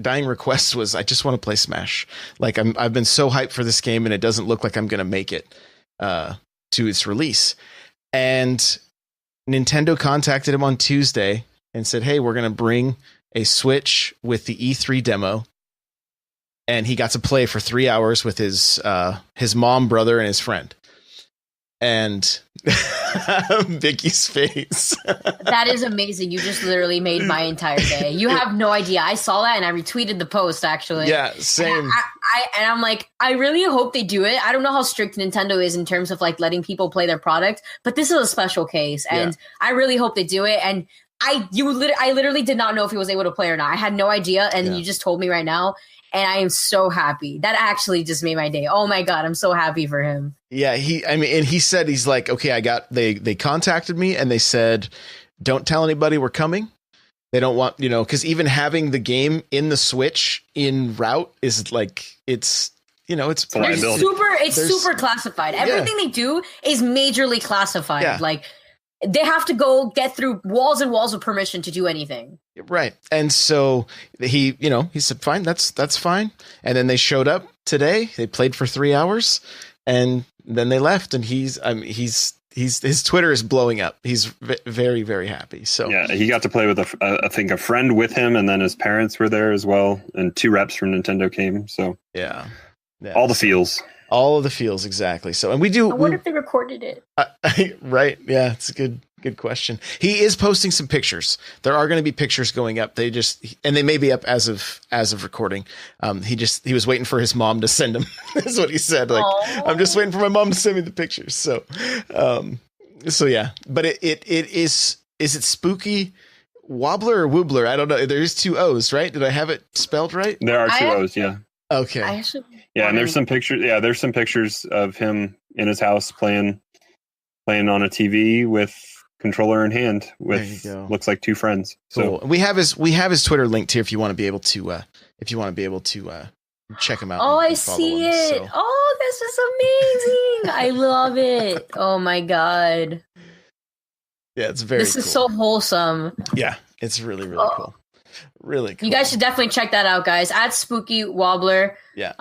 dying request was, I just want to play Smash. Like I've been so hyped for this game, and it doesn't look like I'm going to make it to its release. And Nintendo contacted him on Tuesday and said, hey, we're going to bring a Switch with the E3 demo. And he got to play for 3 hours with his mom, brother, and his friend. And Vikki's face. That is amazing. You just literally made my entire day. You have no idea. I saw that and I retweeted the post, actually. Yeah, same. And I'm like, I really hope they do it. I don't know how strict Nintendo is in terms of like letting people play their product, but this is a special case, and I really hope they do it. And I literally did not know if he was able to play or not. I had no idea, and you just told me right now. And I am so happy. That actually just made my day. Oh my God, I'm so happy for him. Yeah, and he said, he's like, okay, they contacted me and they said, don't tell anybody we're coming. They don't want, because even having the game in the Switch in route is like, it's super classified. Everything they do is majorly classified. Yeah. Like, they have to go get through walls and walls of permission to do anything. Right. And so he said, fine, that's fine. And then they showed up today. They played for 3 hours and then they left. And his Twitter is blowing up. He's very, very happy. So yeah, he got to play with I think a friend with him, and then his parents were there as well. And 2 reps from Nintendo came. So yeah. All the feels. All of the feels, exactly. So, and I wonder if they recorded it. Right. Yeah, it's a good question. He is posting some pictures. There are going to be pictures going up. They may be up as of recording. He was waiting for his mom to send him. That's what he said. Like, I'm just waiting for my mom to send me the pictures. So yeah. But it is it Spooky Wobbler or Woobler? I don't know. There's 2 O's, right? Did I have it spelled right? There are 2 O's. Yeah. Okay. And there's some pictures. Yeah, there's some pictures of him in his house playing on a TV with controller in hand with looks like 2 friends. So cool. We have his Twitter linked here if you want to be able to check him out. Oh, I see it. So. Oh, this is amazing. I love it. Oh my God. Yeah, it's very This is so wholesome. Yeah, it's really, really cool. Really cool. You guys should definitely check that out, guys. At Spooky Wobbler. Yeah.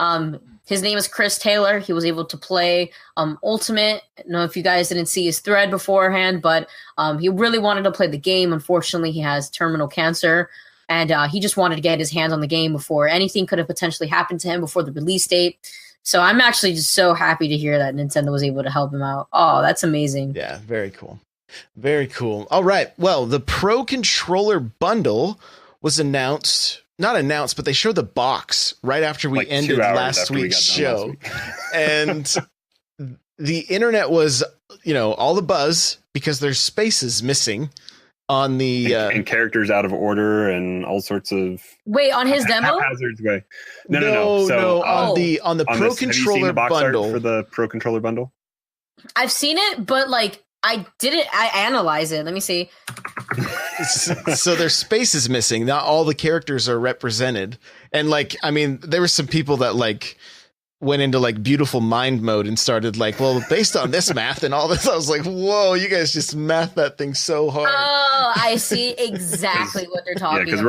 His name is Chris Taylor. He was able to play Ultimate. I don't know if you guys didn't see his thread beforehand, but he really wanted to play the game. Unfortunately, he has terminal cancer, and he just wanted to get his hands on the game before anything could have potentially happened to him before the release date. So I'm actually just so happy to hear that Nintendo was able to help him out. Oh, that's amazing. Yeah, very cool. Very cool. All right. Well, the Pro Controller bundle was not announced, but they showed the box right after we ended last week's show. And the internet was, all the buzz because there's spaces missing on the and characters out of order and all sorts of on his demo haphazard way. No. So on the Pro Controller bundle for the Pro Controller bundle. I've seen it, but I analyze it. Let me see. So there's spaces missing. Not all the characters are represented. And there were some people that went into beautiful mind mode and started based on this math and all this. I was like, whoa, you guys just math that thing so hard. Oh, I see exactly what they're talking about. Yeah, because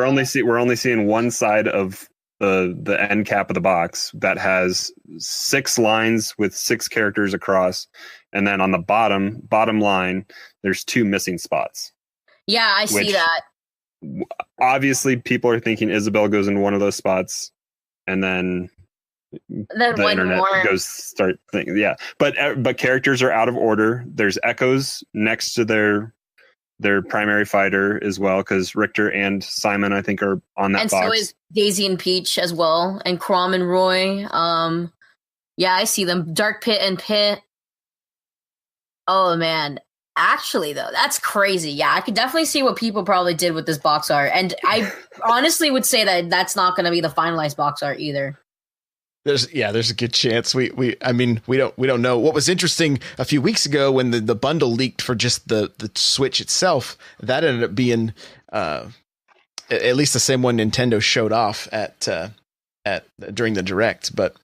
we're only seeing one side of the end cap of the box that has 6 lines with 6 characters across. And then on the bottom line, there's 2 missing spots. Yeah, I see that. Obviously, people are thinking Isabelle goes in one of those spots, and then the internet goes start thinking. Yeah, but characters are out of order. There's echoes next to their primary fighter as well, because Richter and Simon, I think, are on that box. And so is Daisy and Peach as well, and Crom and Roy. Yeah, I see them. Dark Pit and Pit. Oh, man. Actually, though, that's crazy. Yeah, I could definitely see what people probably did with this box art. And I honestly would say that that's not going to be the finalized box art either. There's a good chance. We don't know. What was interesting a few weeks ago when the bundle leaked for just the Switch itself, that ended up being at least the same one Nintendo showed off at during the Direct. But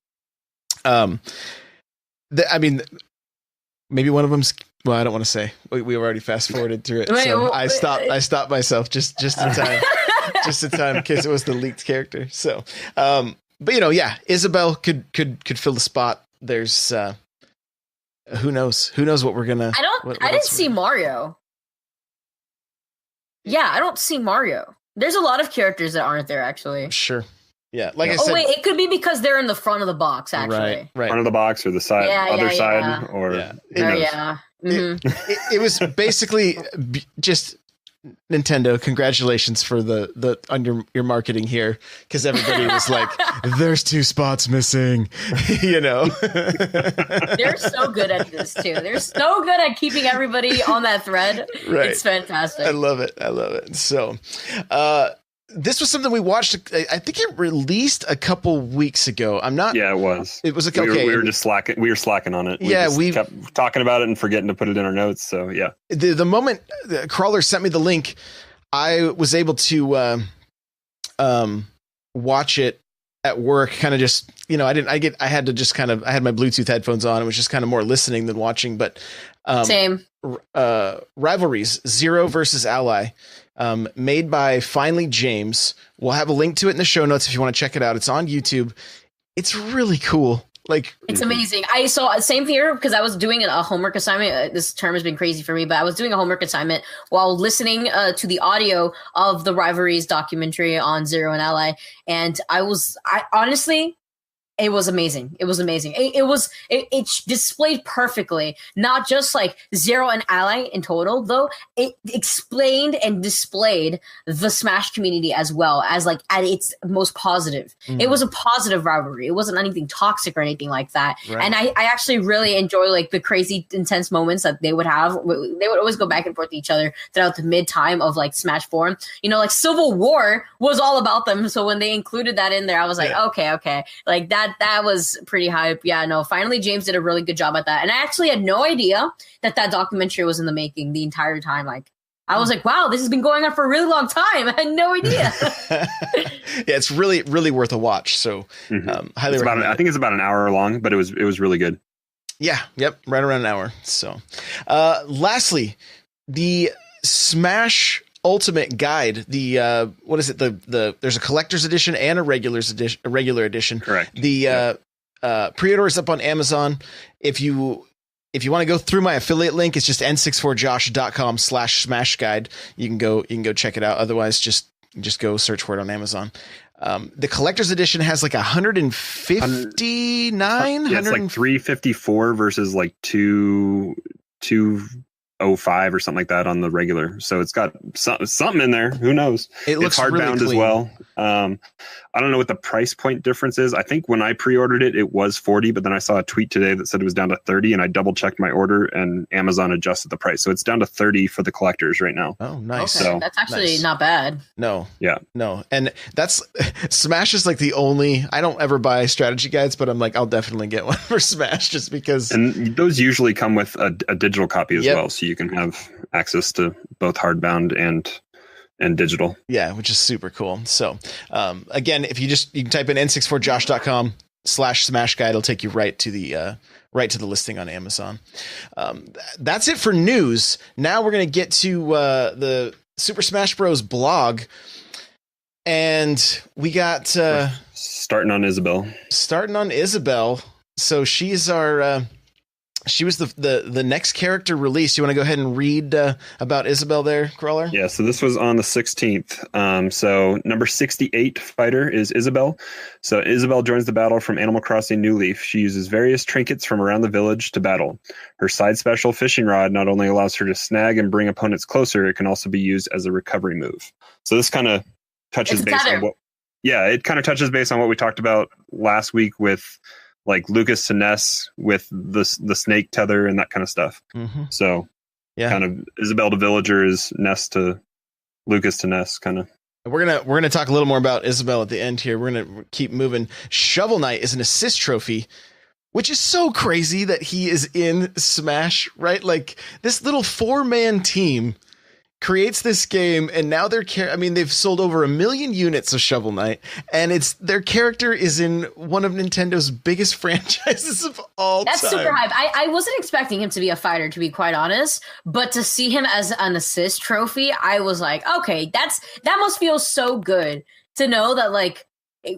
maybe one of them's Well, I don't want to say. We already fast forwarded through it, so I stopped myself just in time, just in time because it was the leaked character. So, but Isabelle could fill the spot. There's who knows what we're gonna. I didn't see Mario. Yeah, I don't see Mario. There's a lot of characters that aren't there actually. Sure. Yeah, like I said. Oh wait, it could be because they're in the front of the box. Actually, right. Front of the box or the side, side, or It was basically just Nintendo. Congratulations for the on your marketing here, because everybody was like, "There's 2 spots missing," They're so good at this too. They're so good at keeping everybody on that thread. Right. It's fantastic. I love it. So, this was something we watched. I think it released a couple weeks ago. I'm not. Yeah, it was. It was okay. We were just slacking. We were slacking on it. We kept talking about it and forgetting to put it in our notes. So yeah. The moment Crawler sent me the link, I was able to watch it at work. Kind of just I had to just kind of I had my Bluetooth headphones on. It was just kind of more listening than watching. But same. Rivalries 0 versus Ally. Made by finallyjames. We'll have a link to it in the show notes if you want to check it out. It's on YouTube. It's really cool. Like, it's amazing. I saw same here because I was doing a homework assignment. This term has been crazy for me, but I was doing a homework assignment while listening to the audio of the Rivalries documentary on Zero and Ally, and I honestly. It was amazing. It displayed perfectly, not just like Zero and Ally in total, though. It explained and displayed the Smash community as well as like at its most positive. It was a positive rivalry. It wasn't anything toxic or anything like that. Right. And I actually really enjoy like the crazy intense moments that they would have. They would always go back and forth to each other throughout the mid time of like Smash 4. Like Civil War was all about them. So when they included that in there, I was like, okay. Like that was pretty hype. Yeah, no, finallyjames did a really good job at that. And I actually had no idea that documentary was in the making the entire time. Like, I was like, wow, this has been going on for a really long time. I had no idea. Yeah, it's really, really worth a watch. So highly recommend it. I think it's about an hour long, but it was really good. Yeah, yep, right around an hour. So lastly, the Smash Ultimate Guide, the what is it? The there's a collector's edition and a regular edition. Correct. The pre-order is up on Amazon. If you want to go through my affiliate link, it's just n64josh.com/smash guide. You can go check it out. Otherwise, just go search for it on Amazon. The collector's edition has like 159. Yeah, it's like 354 versus like 205 or something like that on the regular. So it's got something in there. Who knows? It looks hardbound really clean as well. I don't know what the price point difference is. I think when I pre-ordered it was 40, but then I saw a tweet today that said it was down to 30, and I double checked my order and Amazon adjusted the price. So it's down to 30 for the collectors right now. Oh, nice. Okay, so that's actually not bad. No. Yeah. No. And that's Smash is like the only, I don't ever buy strategy guides, but I'm like, I'll definitely get one for Smash just because. And those usually come with a digital copy as well. So you can have access to both hardbound and digital. Yeah, which is super cool. So again, if you can type in n64josh.com/smash guide, it'll take you right to the listing on Amazon. That's it for news. Now we're going to get to the Super Smash Bros. Blog. And we got starting on Isabelle. So she's our she was the next character released. You want to go ahead and read about Isabelle there, Crawler? Yeah, so this was on the 16th. So number 68 fighter is Isabelle. So Isabelle joins the battle from Animal Crossing New Leaf. She uses various trinkets from around the village to battle. Her side special fishing rod not only allows her to snag and bring opponents closer, it can also be used as a recovery move. So this kind of touches base on it kind of touches base on what we talked about last week with like Lucas to Ness with the snake tether and that kind of stuff. Mm-hmm. So kind of Isabelle to Villager is Ness to Lucas to Ness kind of. We're gonna talk a little more about Isabelle at the end here. We're gonna keep moving. Shovel Knight is an assist trophy, which is so crazy that he is in Smash, right? Like this little 4-man team creates this game, and now they've sold over 1 million units of Shovel Knight, and their character is in one of Nintendo's biggest franchises of all time. That's super hype. I wasn't expecting him to be a fighter, to be quite honest, but to see him as an assist trophy, I was like, okay, that must feel so good to know that like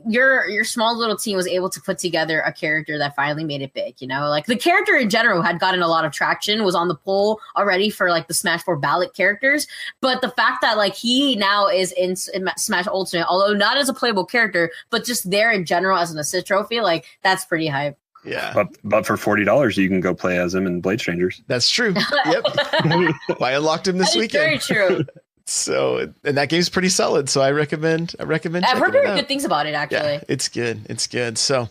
your small little team was able to put together a character that finally made it big, like the character in general had gotten a lot of traction, was on the poll already for like the Smash 4 ballot characters, but the fact that like he now is in Smash Ultimate, although not as a playable character, but just there in general as an assist trophy, like that's pretty hype. Yeah, but for $40 you can go play as him in Blade Strangers. That's true. Yep. I unlocked him this weekend. Very true. So, and that game's pretty solid. So I recommend. I've heard very good things about it, actually. Yeah, it's good. So,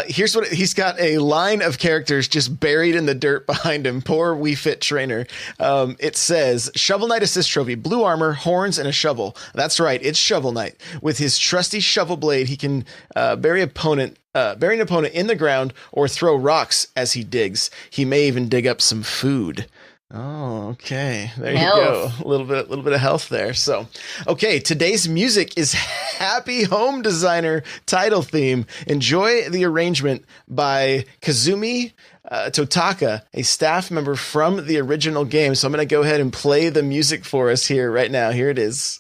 here's what he's got: a line of characters just buried in the dirt behind him. Poor Wii Fit trainer. It says Shovel Knight assist trophy: blue armor, horns, and a shovel. That's right, it's Shovel Knight. With his trusty shovel blade, he can bury an opponent in the ground or throw rocks as he digs. He may even dig up some food. Oh, okay. There you go. A little bit of health there. So, okay. Today's music is Happy Home Designer title theme. Enjoy the arrangement by Kazumi Totaka, a staff member from the original game. So I'm going to go ahead and play the music for us here right now. Here it is.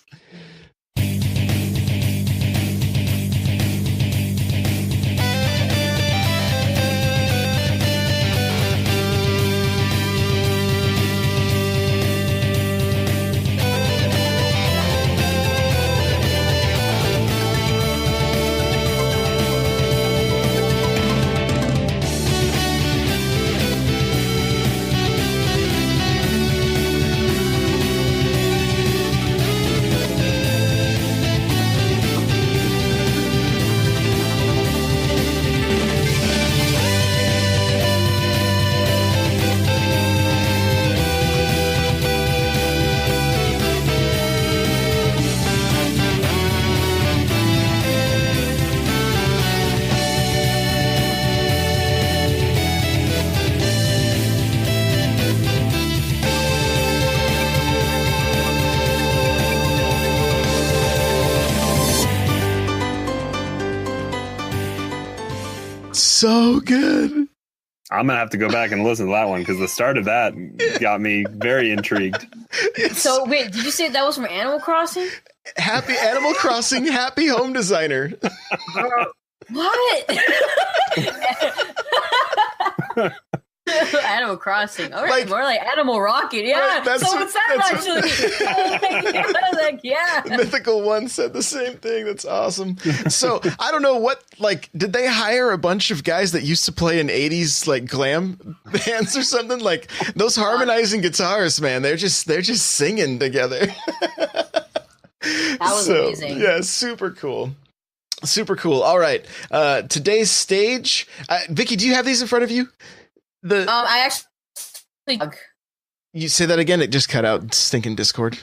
So good. I'm gonna have to go back and listen to that one because the start of that got me very intrigued. So wait, did you say that was from Animal Crossing? Happy Animal Crossing, Happy Home Designer. What? Animal Crossing. All right, like, more like Animal Rocket. Yeah. Right, so it's that actually. Yeah. Mythical One said the same thing. That's awesome. So I don't know what, like, did they hire a bunch of guys that used to play in 80s like glam bands or something? Like those harmonizing guitars, man, they're just singing together. That was amazing. Yeah, super cool. Super cool. All right. Today's stage. Vikki, do you have these in front of you? I actually. You say that again? It just cut out. Stinking Discord.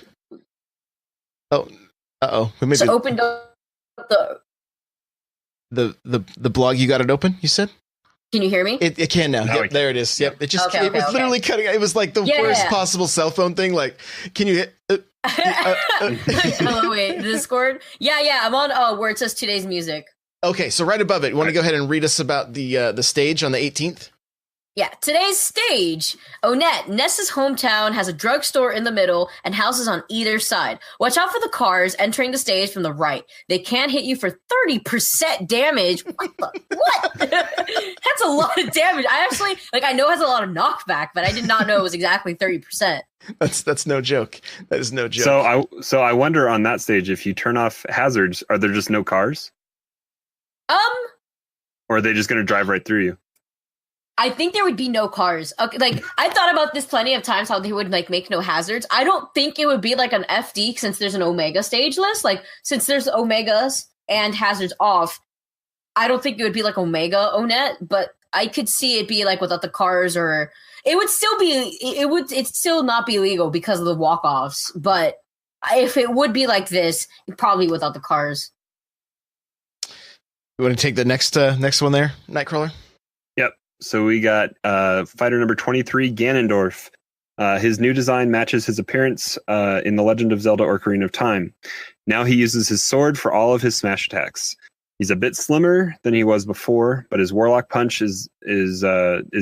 Oh, maybe so opened up the blog. You got it open. You said. Can you hear me? It can now. Yep, there it is. Yep. It just it was literally cutting. It was like the worst possible cell phone thing. Like, can you hit? Oh wait, Discord. Yeah. I'm on where it says today's music. Okay, so right above it, you want to go ahead and read us about the stage on the 18th? Yeah, today's stage. Onett, Ness's hometown, has a drugstore in the middle and houses on either side. Watch out for the cars entering the stage from the right. They can hit you for 30% damage. What? That's a lot of damage. I actually, I know it has a lot of knockback, but I did not know it was exactly 30%. That's no joke. That is no joke. So I wonder on that stage, if you turn off hazards, are there just no cars? Or are they just going to drive right through you? I think there would be no cars. Okay, I thought about this plenty of times, how they would make no hazards. I don't think it would be like an FD since there's an Omega stage list. Since there's Omegas and hazards off, I don't think it would be like Omega Onett, but I could see it be without the cars, or it would still not be legal because of the walk-offs. But if it would be like this, probably without the cars. You want to take the next one there, NightCrawlr? Yep. So we got fighter number 23, Ganondorf. His new design matches his appearance in The Legend of Zelda Ocarina of Time. Now he uses his sword for all of his smash attacks. He's a bit slimmer than he was before, but his Warlock Punch is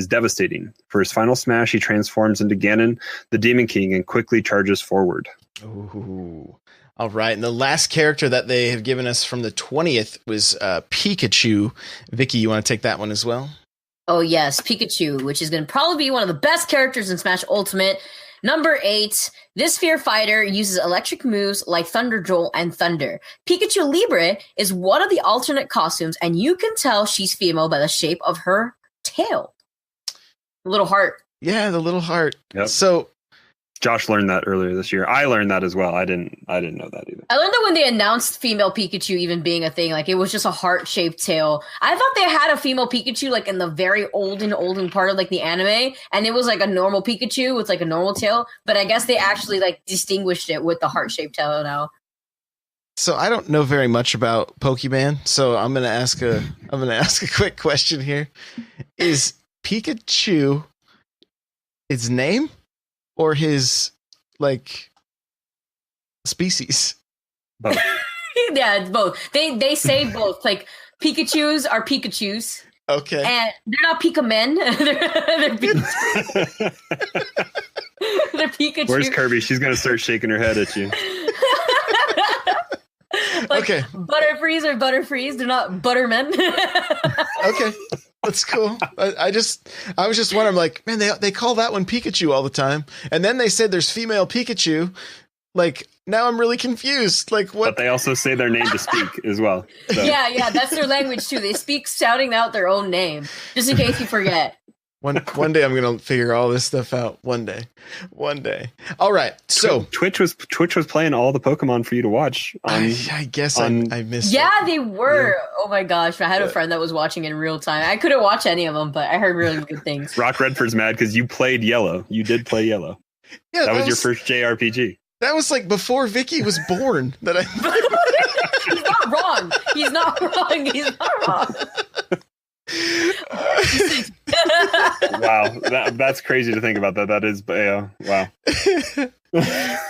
devastating. For his final smash, he transforms into Ganon, the Demon King, and quickly charges forward. Ooh. All right. And the last character that they have given us from the 20th was Pikachu. Vikki, you want to take that one as well? Oh, yes. Pikachu, which is going to probably be one of the best characters in Smash Ultimate. Number 8, this Sphere Fighter uses electric moves like Thunder Jolt and Thunder. Pikachu Libre is one of the alternate costumes, and you can tell she's female by the shape of her tail. The little heart. Yeah, the little heart. Yep. So Josh learned that earlier this year. I learned that as well. I didn't know that either. I learned that when they announced female Pikachu even being a thing, like it was just a heart-shaped tail. I thought they had a female Pikachu like in the very olden part of like the anime, and it was like a normal Pikachu with like a normal tail, but I guess they actually like distinguished it with the heart-shaped tail now. So I don't know very much about Pokemon, so I'm gonna ask a quick question here. Is Pikachu its name or his like species? Both. Yeah, it's both. They say both. Like Pikachus are Pikachus. Okay. And they're not Pika men. they're Pikachu. They're Pikachu. Where's Kirby? She's gonna start shaking her head at you. Like, okay. Butterfrees are Butterfrees. They're not Buttermen. Okay. That's cool. I was just wondering, like, man, they call that one Pikachu all the time, and then they said there's female Pikachu. Like, now I'm really confused. Like, what? But they also say their name to speak as well. So. Yeah, that's their language too. They speak shouting out their own name, just in case you forget. One day I'm gonna figure all this stuff out. One day. All right. So Twitch was playing all the Pokemon for you to watch. I guess I missed. Yeah, it. they were. Yeah. Oh my gosh, I had a Yeah. friend that was watching in real time. I couldn't watch any of them, but I heard really good things. Rock Redford's mad because you played Yellow. You did play Yellow. Yeah, that was your first JRPG. That was like before Vikki was born. That I. He's not wrong. Wow, that's crazy to think about. That is, wow.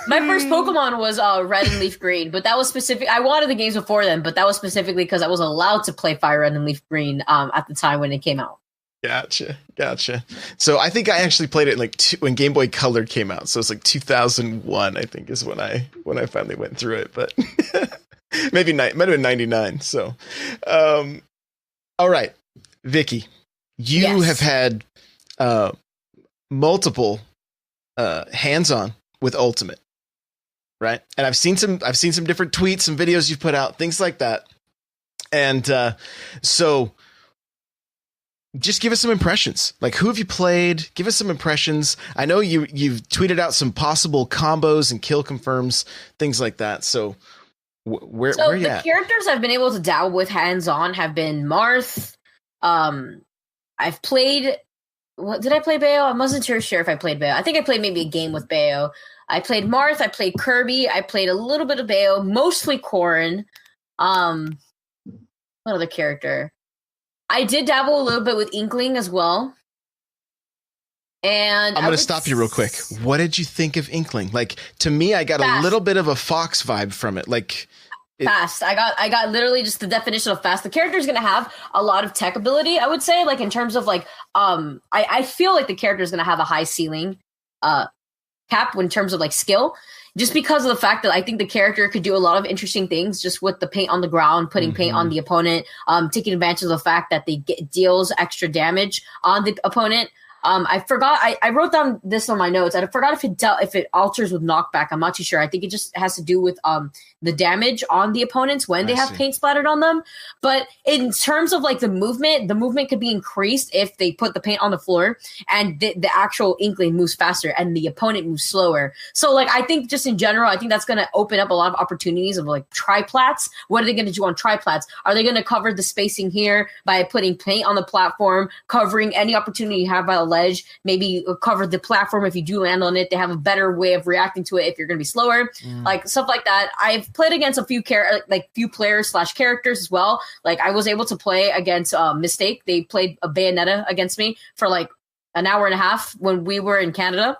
My first Pokemon was Red and Leaf Green, but that was specific. I wanted the games before then, but that was specifically because I was allowed to play Fire Red and Leaf Green at the time when it came out. Gotcha. So I think I actually played it like when Game Boy Color came out. So it's like 2001, I think, is when I finally went through it. But maybe might have been 99. So, all right, Vikki, you have had multiple hands-on with Ultimate, right? And I've seen some different tweets, some videos you've put out, things like that. And so just give us some impressions. Like, who have you played? Give us some impressions. I know you've tweeted out some possible combos and kill confirms, things like that. So where are you at? The characters I've been able to dabble with hands-on have been Marth. I've played. What did I play? Bayo? I wasn't sure if I played Bayo. I think I played maybe a game with Bayo. I played Marth. I played Kirby. I played a little bit of Bayo, mostly Corrin. What other character? I did dabble a little bit with Inkling as well. And I'm going to stop you real quick. What did you think of Inkling? Like, to me, I got a little bit of a Fox vibe from it. Like, fast. I got literally just the definition of fast. The character is going to have a lot of tech ability, I would say, like in terms of like, I feel like the character is going to have a high ceiling cap in terms of like skill, just because of the fact that I think the character could do a lot of interesting things just with the paint on the ground, putting paint on the opponent, taking advantage of the fact that they deals extra damage on the opponent. I forgot. I wrote down this on my notes. I forgot if it alters with knockback. I'm not too sure. I think it just has to do with the damage on the opponents when they have paint splattered on them. But in terms of like the movement could be increased if they put the paint on the floor and the actual Inkling moves faster and the opponent moves slower. So like I think just in general, I think that's going to open up a lot of opportunities of like triplats. What are they going to do on triplats? Are they going to cover the spacing here by putting paint on the platform, covering any opportunity you have by the ledge? Maybe cover the platform if you do land on it. They have a better way of reacting to it if you're going to be slower, like stuff like that. I've played against a few few players / characters as well. Like I was able to play against Mistake. They played a Bayonetta against me for like an hour and a half when we were in Canada.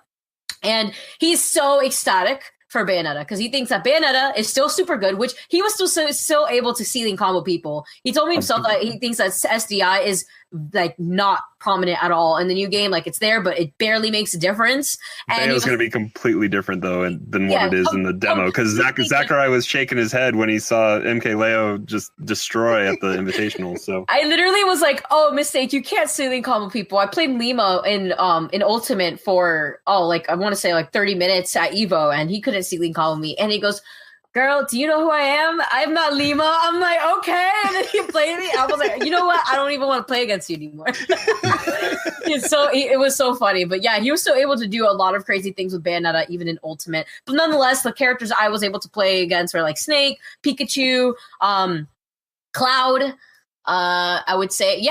And he's so ecstatic for Bayonetta because he thinks that Bayonetta is still super good, which he was still able to ceiling combo people. He told me himself that he thinks that SDI is like not prominent at all in the new game. Like it's there, but it barely makes a difference. And Bayo's going to be completely different though than what it is in the demo, because Zachary was shaking his head when he saw MKLeo just destroy at the Invitational. So I literally was like, "Oh, mistake! You can't ceiling combo people." I played Lima in Ultimate for I want to say like 30 minutes at Evo, and he couldn't ceiling combo me. And he goes, "Girl, do you know who I am? I'm not Lima." I'm like, "Okay." And then he played me. I was like, "You know what? I don't even want to play against you anymore." It was so funny. But yeah, he was still able to do a lot of crazy things with Bayonetta, even in Ultimate. But nonetheless, the characters I was able to play against were like Snake, Pikachu, Cloud. I would say,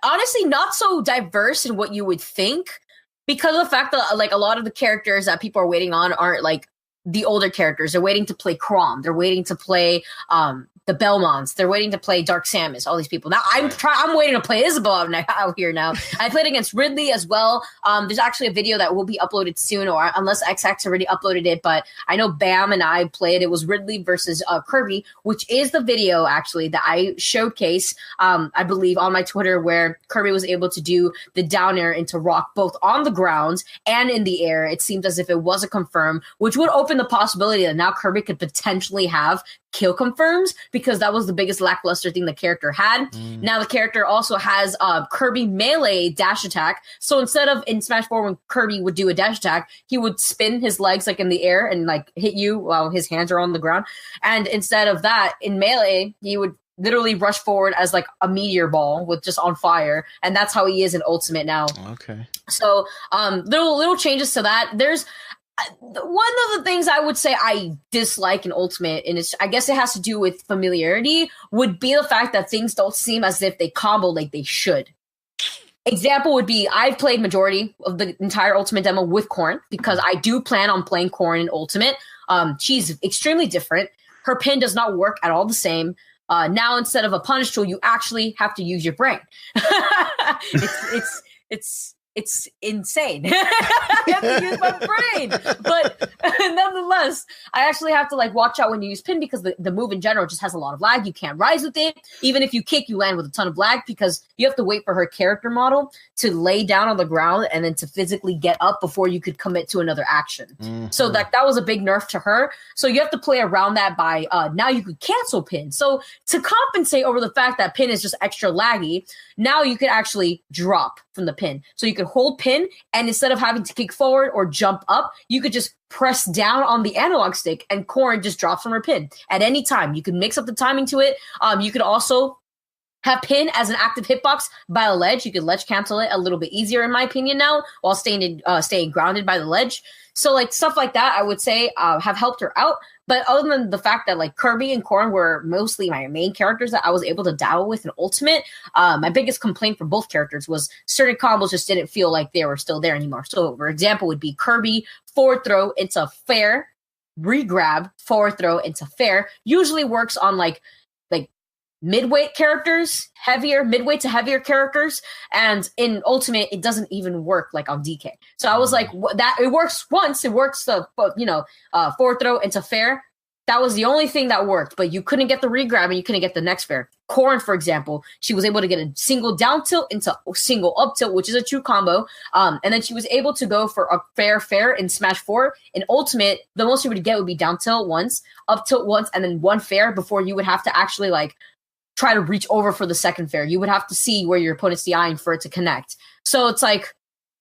honestly, not so diverse in what you would think, because of the fact that like a lot of the characters that people are waiting on aren't like the older characters. They're waiting to play Chrom. They're waiting to play the Belmonts. They're waiting to play Dark Samus. All these people. Now I'm waiting to play Isabelle out here now. I played against Ridley as well. There's actually a video that will be uploaded soon, or unless XX already uploaded it. But I know Bam and I played. It was Ridley versus Kirby, which is the video actually that I showcase. I believe on my Twitter, where Kirby was able to do the down air into rock both on the ground and in the air. It seemed as if it was a confirm, which would open the possibility that now Kirby could potentially have kill confirms, because that was the biggest lackluster thing the character had. Now the character also has Kirby melee dash attack. So instead of in Smash 4 when Kirby would do a dash attack, he would spin his legs like in the air and like hit you while his hands are on the ground. And instead of that, in melee, he would literally rush forward as like a meteor ball with just on fire, and that's how he is in Ultimate now. Okay. So little changes to that. There's one of the things I would say I dislike in Ultimate, and I guess it has to do with familiarity, would be the fact that things don't seem as if they combo like they should. Example would be, I've played majority of the entire Ultimate demo with Corrin, because I do plan on playing Corrin in Ultimate. She's extremely different. Her pin does not work at all the same. Now, instead of a punish tool, you actually have to use your brain. It's insane. I have to use my brain. But nonetheless, I actually have to like watch out when you use pin, because the move in general just has a lot of lag. You can't rise with it. Even if you kick, you land with a ton of lag, because you have to wait for her character model to lay down on the ground and then to physically get up before you could commit to another action. So that was a big nerf to her. So you have to play around that by now you could cancel pin. So to compensate over the fact that pin is just extra laggy, now you could actually drop from the pin. So you could hold pin, and instead of having to kick forward or jump up, you could just press down on the analog stick and Corrin just drops from her pin at any time. You can mix up the timing to it. You could also have pin as an active hitbox by a ledge. You could ledge cancel it a little bit easier, in my opinion, now, while staying grounded by the ledge. So like stuff like that, I would say have helped her out. But other than the fact that like Kirby and Corrin were mostly my main characters that I was able to dabble with in Ultimate, my biggest complaint for both characters was certain combos just didn't feel like they were still there anymore. So for example would be Kirby forward throw into fair, regrab, forward throw into fair, usually works on like midweight characters, midweight to heavier characters, and in Ultimate it doesn't even work like on DK. So I was like, that it works once, it works the forward throw into fair. That was the only thing that worked, but you couldn't get the regrab and you couldn't get the next fair. Corrin, for example, she was able to get a single down tilt into a single up tilt, which is a true combo. And then she was able to go for a fair in Smash 4. In Ultimate, the most you would get would be down tilt once, up tilt once, and then one fair before you would have to actually like try to reach over for the second fair. You would have to see where your opponent's DIing for it to connect. So it's like,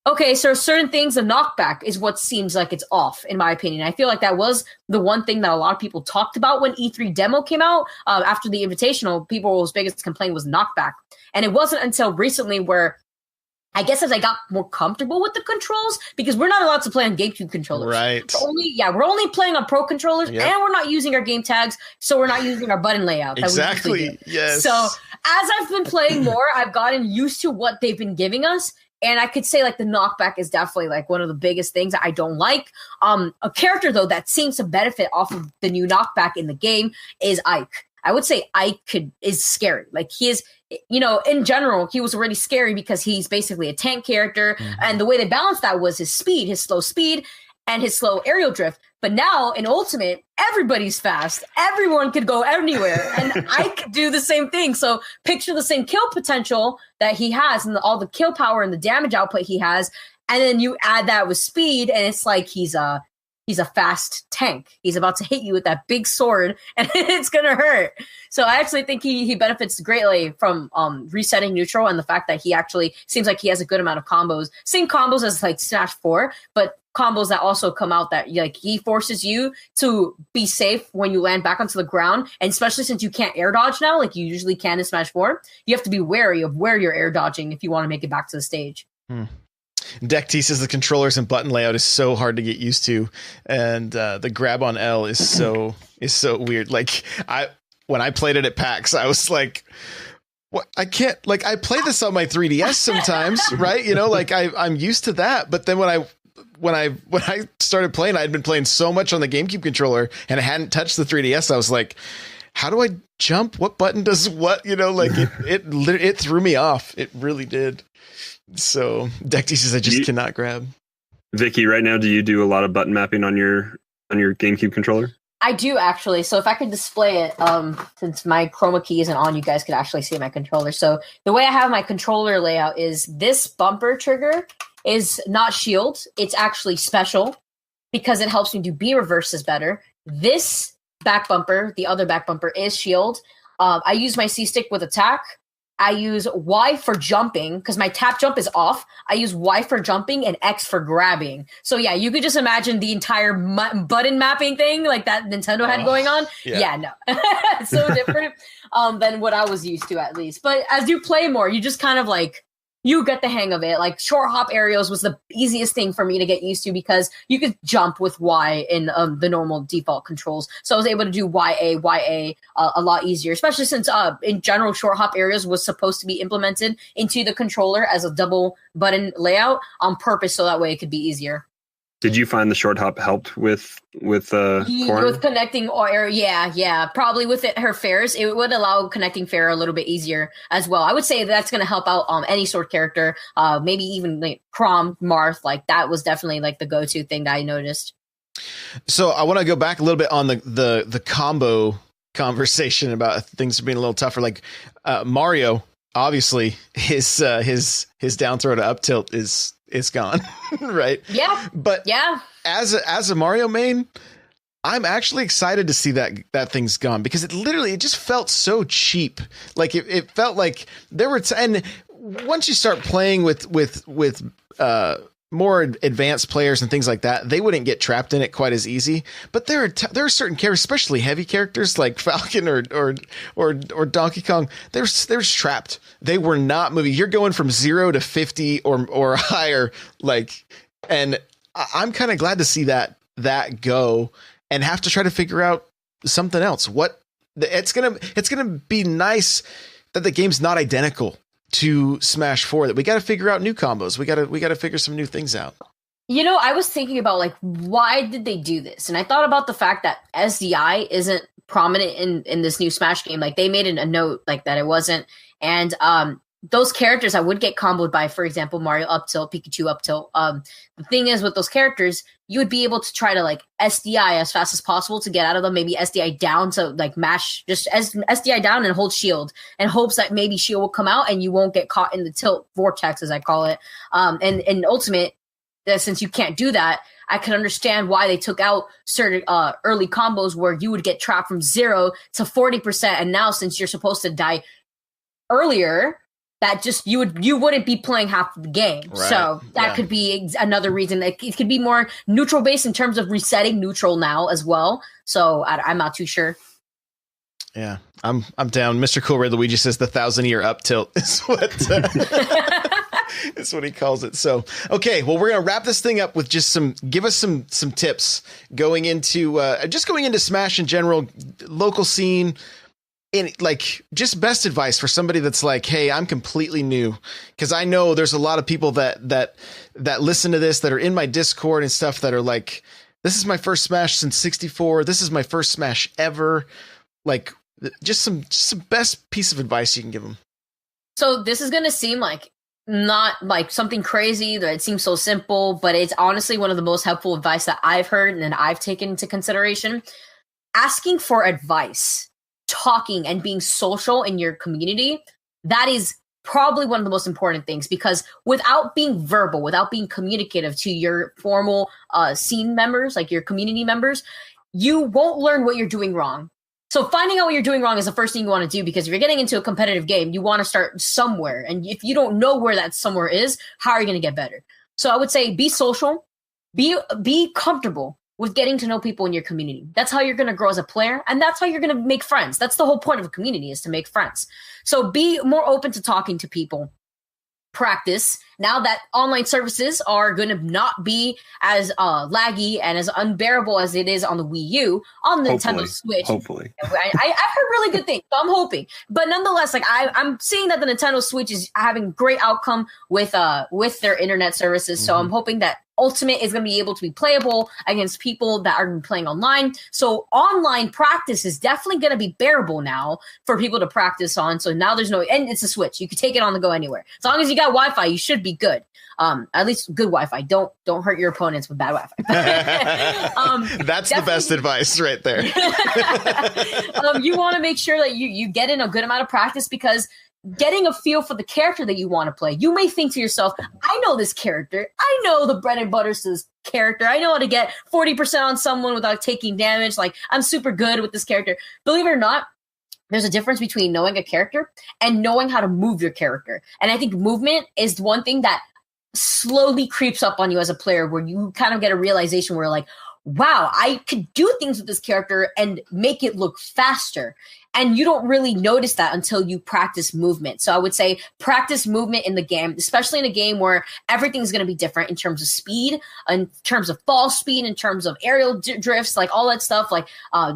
okay, so certain things, the knockback is what seems like it's off, in my opinion. I feel like that was the one thing that a lot of people talked about when E3 demo came out. After the Invitational, people's biggest complaint was knockback. And it wasn't until recently where, I guess as I got more comfortable with the controls, because we're not allowed to play on GameCube controllers. Right. We're only playing on Pro controllers, and we're not using our game tags, so we're not using our button layout. Exactly. Yes. So as I've been playing more, I've gotten used to what they've been giving us. And I could say like the knockback is definitely like one of the biggest things that I don't like. A character though that seems to benefit off of the new knockback in the game is Ike. I would say Ike is scary. Like he is, in general, he was already scary because he's basically a tank character. Mm-hmm. And the way they balanced that was his speed, his slow speed. and his slow aerial drift. But now in Ultimate, everybody's fast. Everyone could go anywhere. And I could do the same thing. So picture the same kill potential that he has and all the kill power and the damage output he has. And then you add that with speed, and it's like he's a fast tank. He's about to hit you with that big sword, and it's going to hurt. So I actually think he benefits greatly from resetting neutral, and the fact that he actually seems like he has a good amount of combos. Same combos as like Smash 4, but combos that also come out that like he forces you to be safe when you land back onto the ground. And especially since you can't air dodge now, like you usually can in Smash 4, you have to be wary of where you're air dodging if you want to make it back to the stage. Dekti says the controllers and button layout is so hard to get used to, and the grab on L is so weird. Like when I played it at PAX, I was like, "What? I can't." Like I play this on my 3DS sometimes, right? You know, like I'm used to that. But then when I started playing, I'd been playing so much on the GameCube controller, and I hadn't touched the 3DS. I was like, "How do I jump? What button does what?" You know, like it threw me off. It really did. So Dekti says I just cannot grab. Vikki, right now, do you do a lot of button mapping on your GameCube controller? I do actually. So if I could display it, since my chroma key isn't on, you guys could actually see my controller. So the way I have my controller layout is this bumper trigger is not shield. It's actually special because it helps me do B reverses better. This back bumper, the other back bumper, is shield. I use my C stick with attack. I use Y for jumping because my tap jump is off. I use Y for jumping and X for grabbing. So yeah, you could just imagine the entire button mapping thing like that Nintendo had going on. Yeah no. It's so different than what I was used to, at least. But as you play more, you just kind of like, you get the hang of it. Like short hop aerials was the easiest thing for me to get used to because you could jump with Y in the normal default controls. So I was able to do YA a lot easier, especially since in general short hop aerials was supposed to be implemented into the controller as a double button layout on purpose, so that way it could be easier. Did you find the short hop helped with corner? With connecting or yeah, probably with her fairs, it would allow connecting fair a little bit easier as well. I would say that's going to help out any sword character, maybe even like Chrom, Marth. Like that was definitely like the go-to thing that I noticed. So I want to go back a little bit on the combo conversation about things being a little tougher. Like Mario, obviously his down throw to up tilt is gone, right? Yeah. But yeah, as a Mario main, I'm actually excited to see that thing's gone because it just felt so cheap. Like it felt like there were and once you start playing with more advanced players and things like that, they wouldn't get trapped in it quite as easy. But there are certain characters, especially heavy characters like Falcon or Donkey Kong. They're trapped. They were not moving. You're going from 0 to 50 or higher. Like, and I'm kind of glad to see that go and have to try to figure out something else. It's gonna be nice that the game's not identical to Smash 4, that we got to figure out new combos. We got to figure some new things out. You know, I was thinking about like, why did they do this? And I thought about the fact that SDI isn't prominent in this new Smash game. Like they made a note like that it wasn't. And those characters I would get comboed by, for example, Mario up tilt, Pikachu up tilt. The thing is with those characters, you would be able to try to like SDI as fast as possible to get out of them. Maybe SDI down to like mash, just SDI down and hold shield in hopes that maybe shield will come out and you won't get caught in the tilt vortex, as I call it. And Ultimate, since you can't do that, I can understand why they took out certain early combos where you would get trapped from 0 to 40%. And now since you're supposed to die earlier, that just you wouldn't be playing half of the game. Right. So that could be another reason. It could be more neutral based in terms of resetting neutral now as well. So I'm not too sure. Yeah, I'm down. Mr. Cool Red Luigi says the 1,000-year up tilt is what is what he calls it. So okay, well we're gonna wrap this thing up with just give us some tips going into Smash in general, local scene. In like just best advice for somebody that's like, hey, I'm completely new, because I know there's a lot of people that listen to this that are in my Discord and stuff that are like, this is my first Smash since 64. This is my first Smash ever. Like just some best piece of advice you can give them. So this is going to seem like not like something crazy that it seems so simple, but it's honestly one of the most helpful advice that I've heard and I've taken into consideration. Asking for advice, talking and being social in your community, that is probably one of the most important things, because without being verbal, without being communicative to your formal scene members, like your community members, you won't learn what you're doing wrong. So finding out what you're doing wrong is the first thing you want to do, because if you're getting into a competitive game, you want to start somewhere. And if you don't know where that somewhere is, how are you going to get better? So I would say be social, be comfortable with getting to know people in your community. That's how you're going to grow as a player, and that's how you're going to make friends. That's the whole point of a community, is to make friends. So be more open to talking to people. Practice. Now that online services are going to not be as laggy and as unbearable as it is on the Wii U, on the Nintendo Switch. Hopefully. I've heard really good things, so I'm hoping. But nonetheless, like I'm seeing that the Nintendo Switch is having great outcome with their internet services. So I'm hoping that Ultimate is going to be able to be playable against people that are playing online. So online practice is definitely going to be bearable now for people to practice on. So now there's and it's a Switch. You can take it on the go anywhere. As long as you got Wi-Fi, you should be good. At least good Wi-Fi. Don't hurt your opponents with bad Wi-Fi. That's the best advice right there. You want to make sure that you get in a good amount of practice, because getting a feel for the character that you want to play. You may think to yourself, I know this character. I know the bread and butter to this character. I know how to get 40% on someone without taking damage. Like, I'm super good with this character. Believe it or not, there's a difference between knowing a character and knowing how to move your character. And I think movement is one thing that slowly creeps up on you as a player, where you kind of get a realization where, like, wow, I could do things with this character and make it look faster. And you don't really notice that until you practice movement. So I would say practice movement in the game, especially in a game where everything's going to be different in terms of speed, in terms of fall speed, in terms of aerial drifts, like all that stuff, like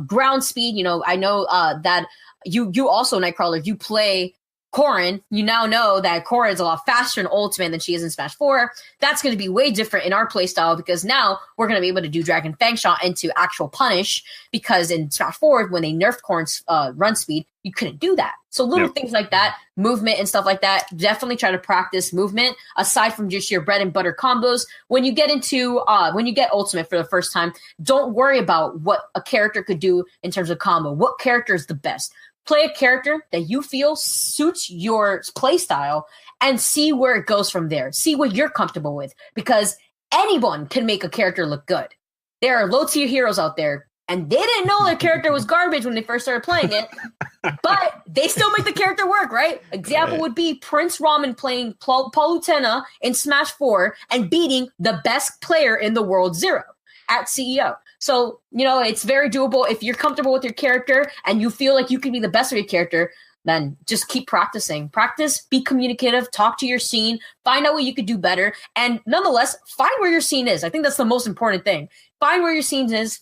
ground speed. You know, I know that you also, NightCrawlr, you play Corrin, you now know that Corrin is a lot faster in Ultimate than she is in Smash 4. That's going to be way different in our playstyle, because now we're going to be able to do Dragon Fang Shot into actual punish, because in Smash 4, when they nerfed Corrin's run speed, you couldn't do that. So little things like that, movement and stuff like that, definitely try to practice movement aside from just your bread and butter combos. When you get into, when you get Ultimate for the first time, don't worry about what a character could do in terms of combo. What character is the best? Play a character that you feel suits your play style and see where it goes from there. See what you're comfortable with, because anyone can make a character look good. There are low tier heroes out there, and they didn't know their character was garbage when they first started playing it, but they still make the character work, right? Example would be Prince Ramen playing Palutena in Smash 4 and beating the best player in the world, Zero, at CEO. So, you know, it's very doable. If you're comfortable with your character and you feel like you can be the best of your character, then just keep practicing. Practice, be communicative, talk to your scene, find out what you could do better, and nonetheless, find where your scene is. I think that's the most important thing. Find where your scene is.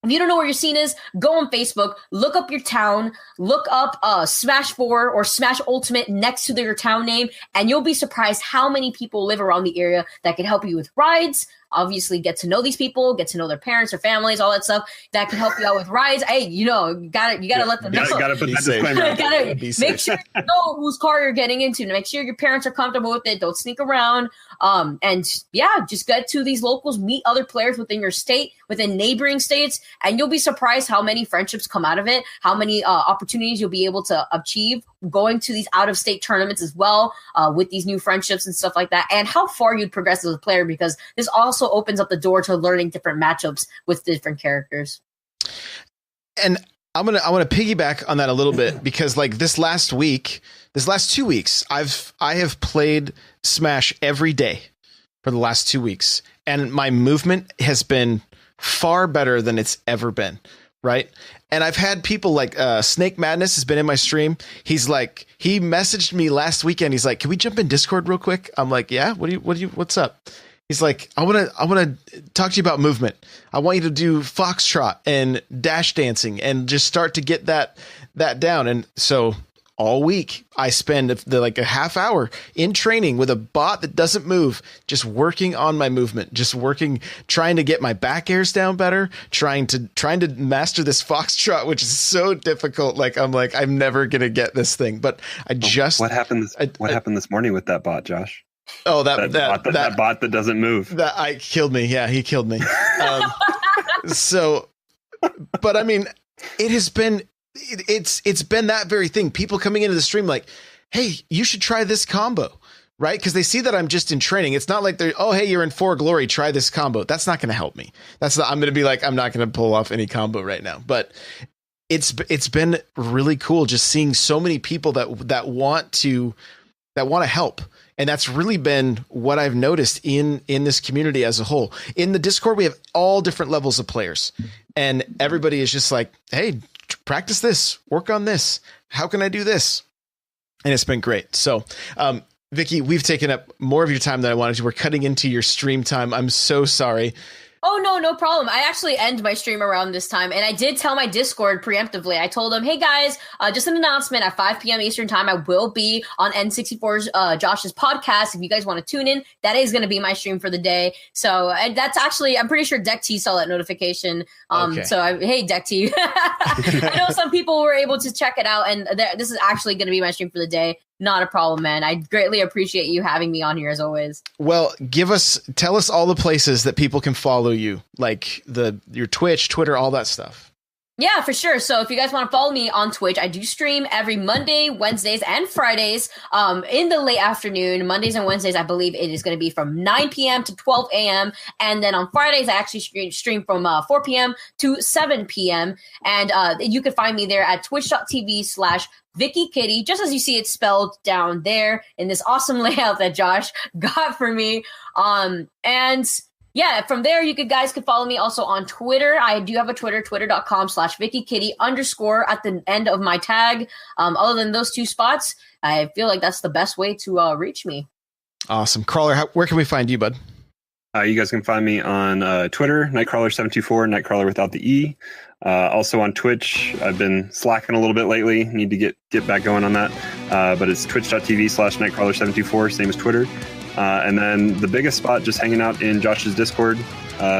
If you don't know where your scene is, go on Facebook, look up your town, look up Smash 4 or Smash Ultimate next to your town name, and you'll be surprised how many people live around the area that can help you with rides. Obviously, get to know these people, get to know their parents, their families, all that stuff that can help you out with rides. Hey, you know, you gotta let them know. Gotta put that disclaimer out. Gotta make sure you know whose car you're getting into, to make sure your parents are comfortable with it. Don't sneak around. And yeah, just get to these locals, meet other players within your state, within neighboring states, and you'll be surprised how many friendships come out of it, how many opportunities you'll be able to achieve going to these out-of-state tournaments as well, with these new friendships and stuff like that, and how far you'd progress as a player, because this also opens up the door to learning different matchups with different characters. And I want to piggyback on that a little bit, because like this last 2 weeks, I have played Smash every day for the last 2 weeks, and my movement has been far better than it's ever been. Right. And I've had people like Snake Madness has been in my stream. He's like, he messaged me last weekend. He's like, can we jump in Discord real quick? I'm like, yeah, what's up? He's like, I want to talk to you about movement. I want you to do foxtrot and dash dancing and just start to get that down. And so all week, I spend like a half hour in training with a bot that doesn't move, just working on my movement, trying to get my back airs down better, trying to master this foxtrot, which is so difficult. Like, I'm never going to get this thing, but what happened this morning with that bot, Josh? Oh, that bot that doesn't move. That killed me. Yeah, he killed me. But I mean, it's been that very thing. People coming into the stream like, hey, you should try this combo, right? Because they see that I'm just in training. It's not like they're, oh, hey, you're in 4 Glory, try this combo. That's not going to help me. I'm going to be like, I'm not going to pull off any combo right now. But it's been really cool just seeing so many people that want to help. And that's really been what I've noticed in this community as a whole. In the Discord, we have all different levels of players, and everybody is just like, hey, practice this, work on this. How can I do this? And it's been great. So, Vikki, we've taken up more of your time than I wanted to. We're cutting into your stream time. I'm so sorry. Oh, no problem. I actually end my stream around this time. And I did tell my Discord preemptively. I told them, hey, guys, just an announcement at 5 p.m. Eastern time. I will be on N64's Josh's podcast. If you guys want to tune in, that is going to be my stream for the day. So that's actually, I'm pretty sure Deck T saw that notification. Okay. So, hey, Deck T. I know some people were able to check it out. And this is actually going to be my stream for the day. Not a problem, man. I greatly appreciate you having me on here as always. Well, tell us all the places that people can follow you, like your Twitch, Twitter, all that stuff. Yeah, for sure. So if you guys want to follow me on Twitch, I do stream every Monday, Wednesdays, and Fridays in the late afternoon. Mondays and Wednesdays, I believe it is going to be from 9 p.m. to 12 a.m. And then on Fridays, I actually stream from 4 p.m. to 7 p.m. And you can find me there at twitch.tv/VikkiKitty, just as you see it spelled down there in this awesome layout that Josh got for me. And yeah, from there, you guys could follow me also on Twitter. I do have a Twitter, twitter.com/VikkiKitty_ at the end of my tag. Other than those 2 spots, I feel like that's the best way to reach me. Awesome. Crawler, where can we find you, bud? You guys can find me on Twitter, NightCrawlr724, NightCrawlr without the E. Also on Twitch, I've been slacking a little bit lately. Need to get back going on that. But it's twitch.tv/NightCrawlr724, same as Twitter. And then the biggest spot, just hanging out in Josh's Discord,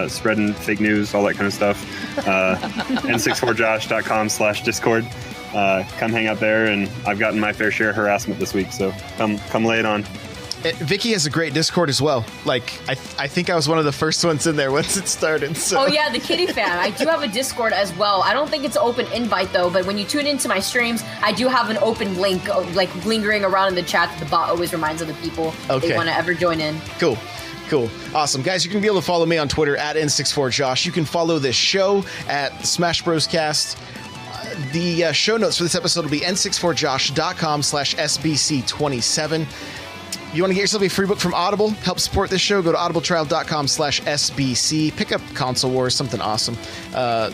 spreading fake news, all that kind of stuff. n64josh.com/Discord. Come hang out there, and I've gotten my fair share of harassment this week, so come lay it on. Vikki has a great Discord as well. Like, I think I was one of the first ones in there once it started. So. Oh, yeah, the Kitty fan. I do have a Discord as well. I don't think it's an open invite, though, but when you tune into my streams, I do have an open link, like, lingering around in the chat that the bot always reminds other people they want to ever join in. Cool. Awesome. Guys, you can be able to follow me on Twitter at N64Josh. You can follow this show at Smash Bros. Cast. The show notes for this episode will be n64josh.com/SBC27. If you want to get yourself a free book from Audible, help support this show, go to audibletrial.com/SBC. Pick up Console Wars, something awesome. The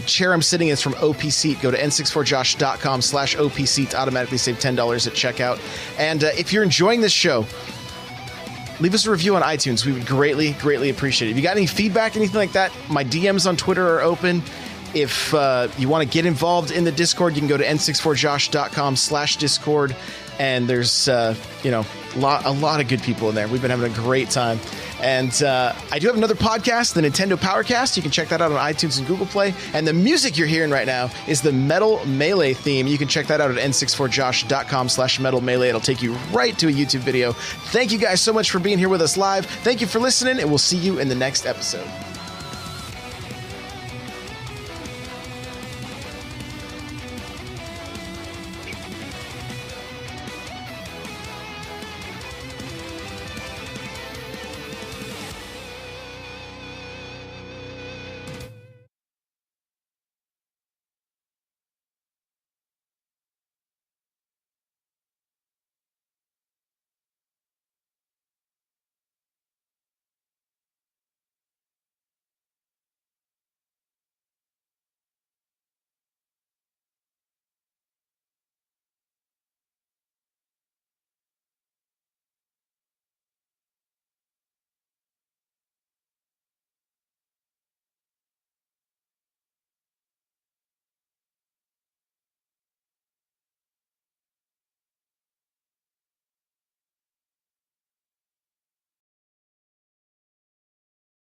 chair I'm sitting in is from OPSeat. Go to n64josh.com/OPSeat to automatically save $10 at checkout. And if you're enjoying this show, leave us a review on iTunes. We would greatly, greatly appreciate it. If you got any feedback, anything like that, my DMs on Twitter are open. If you want to get involved in the Discord, you can go to n64josh.com/Discord. And there's, a lot of good people in there. We've been having a great time. And I do have another podcast, the Nintendo Powercast. You can check that out on iTunes and Google Play. And the music you're hearing right now is the Metal Melee theme. You can check that out at n64josh.com/Metal Melee. It'll take you right to a YouTube video. Thank you guys so much for being here with us live. Thank you for listening, and we'll see you in the next episode.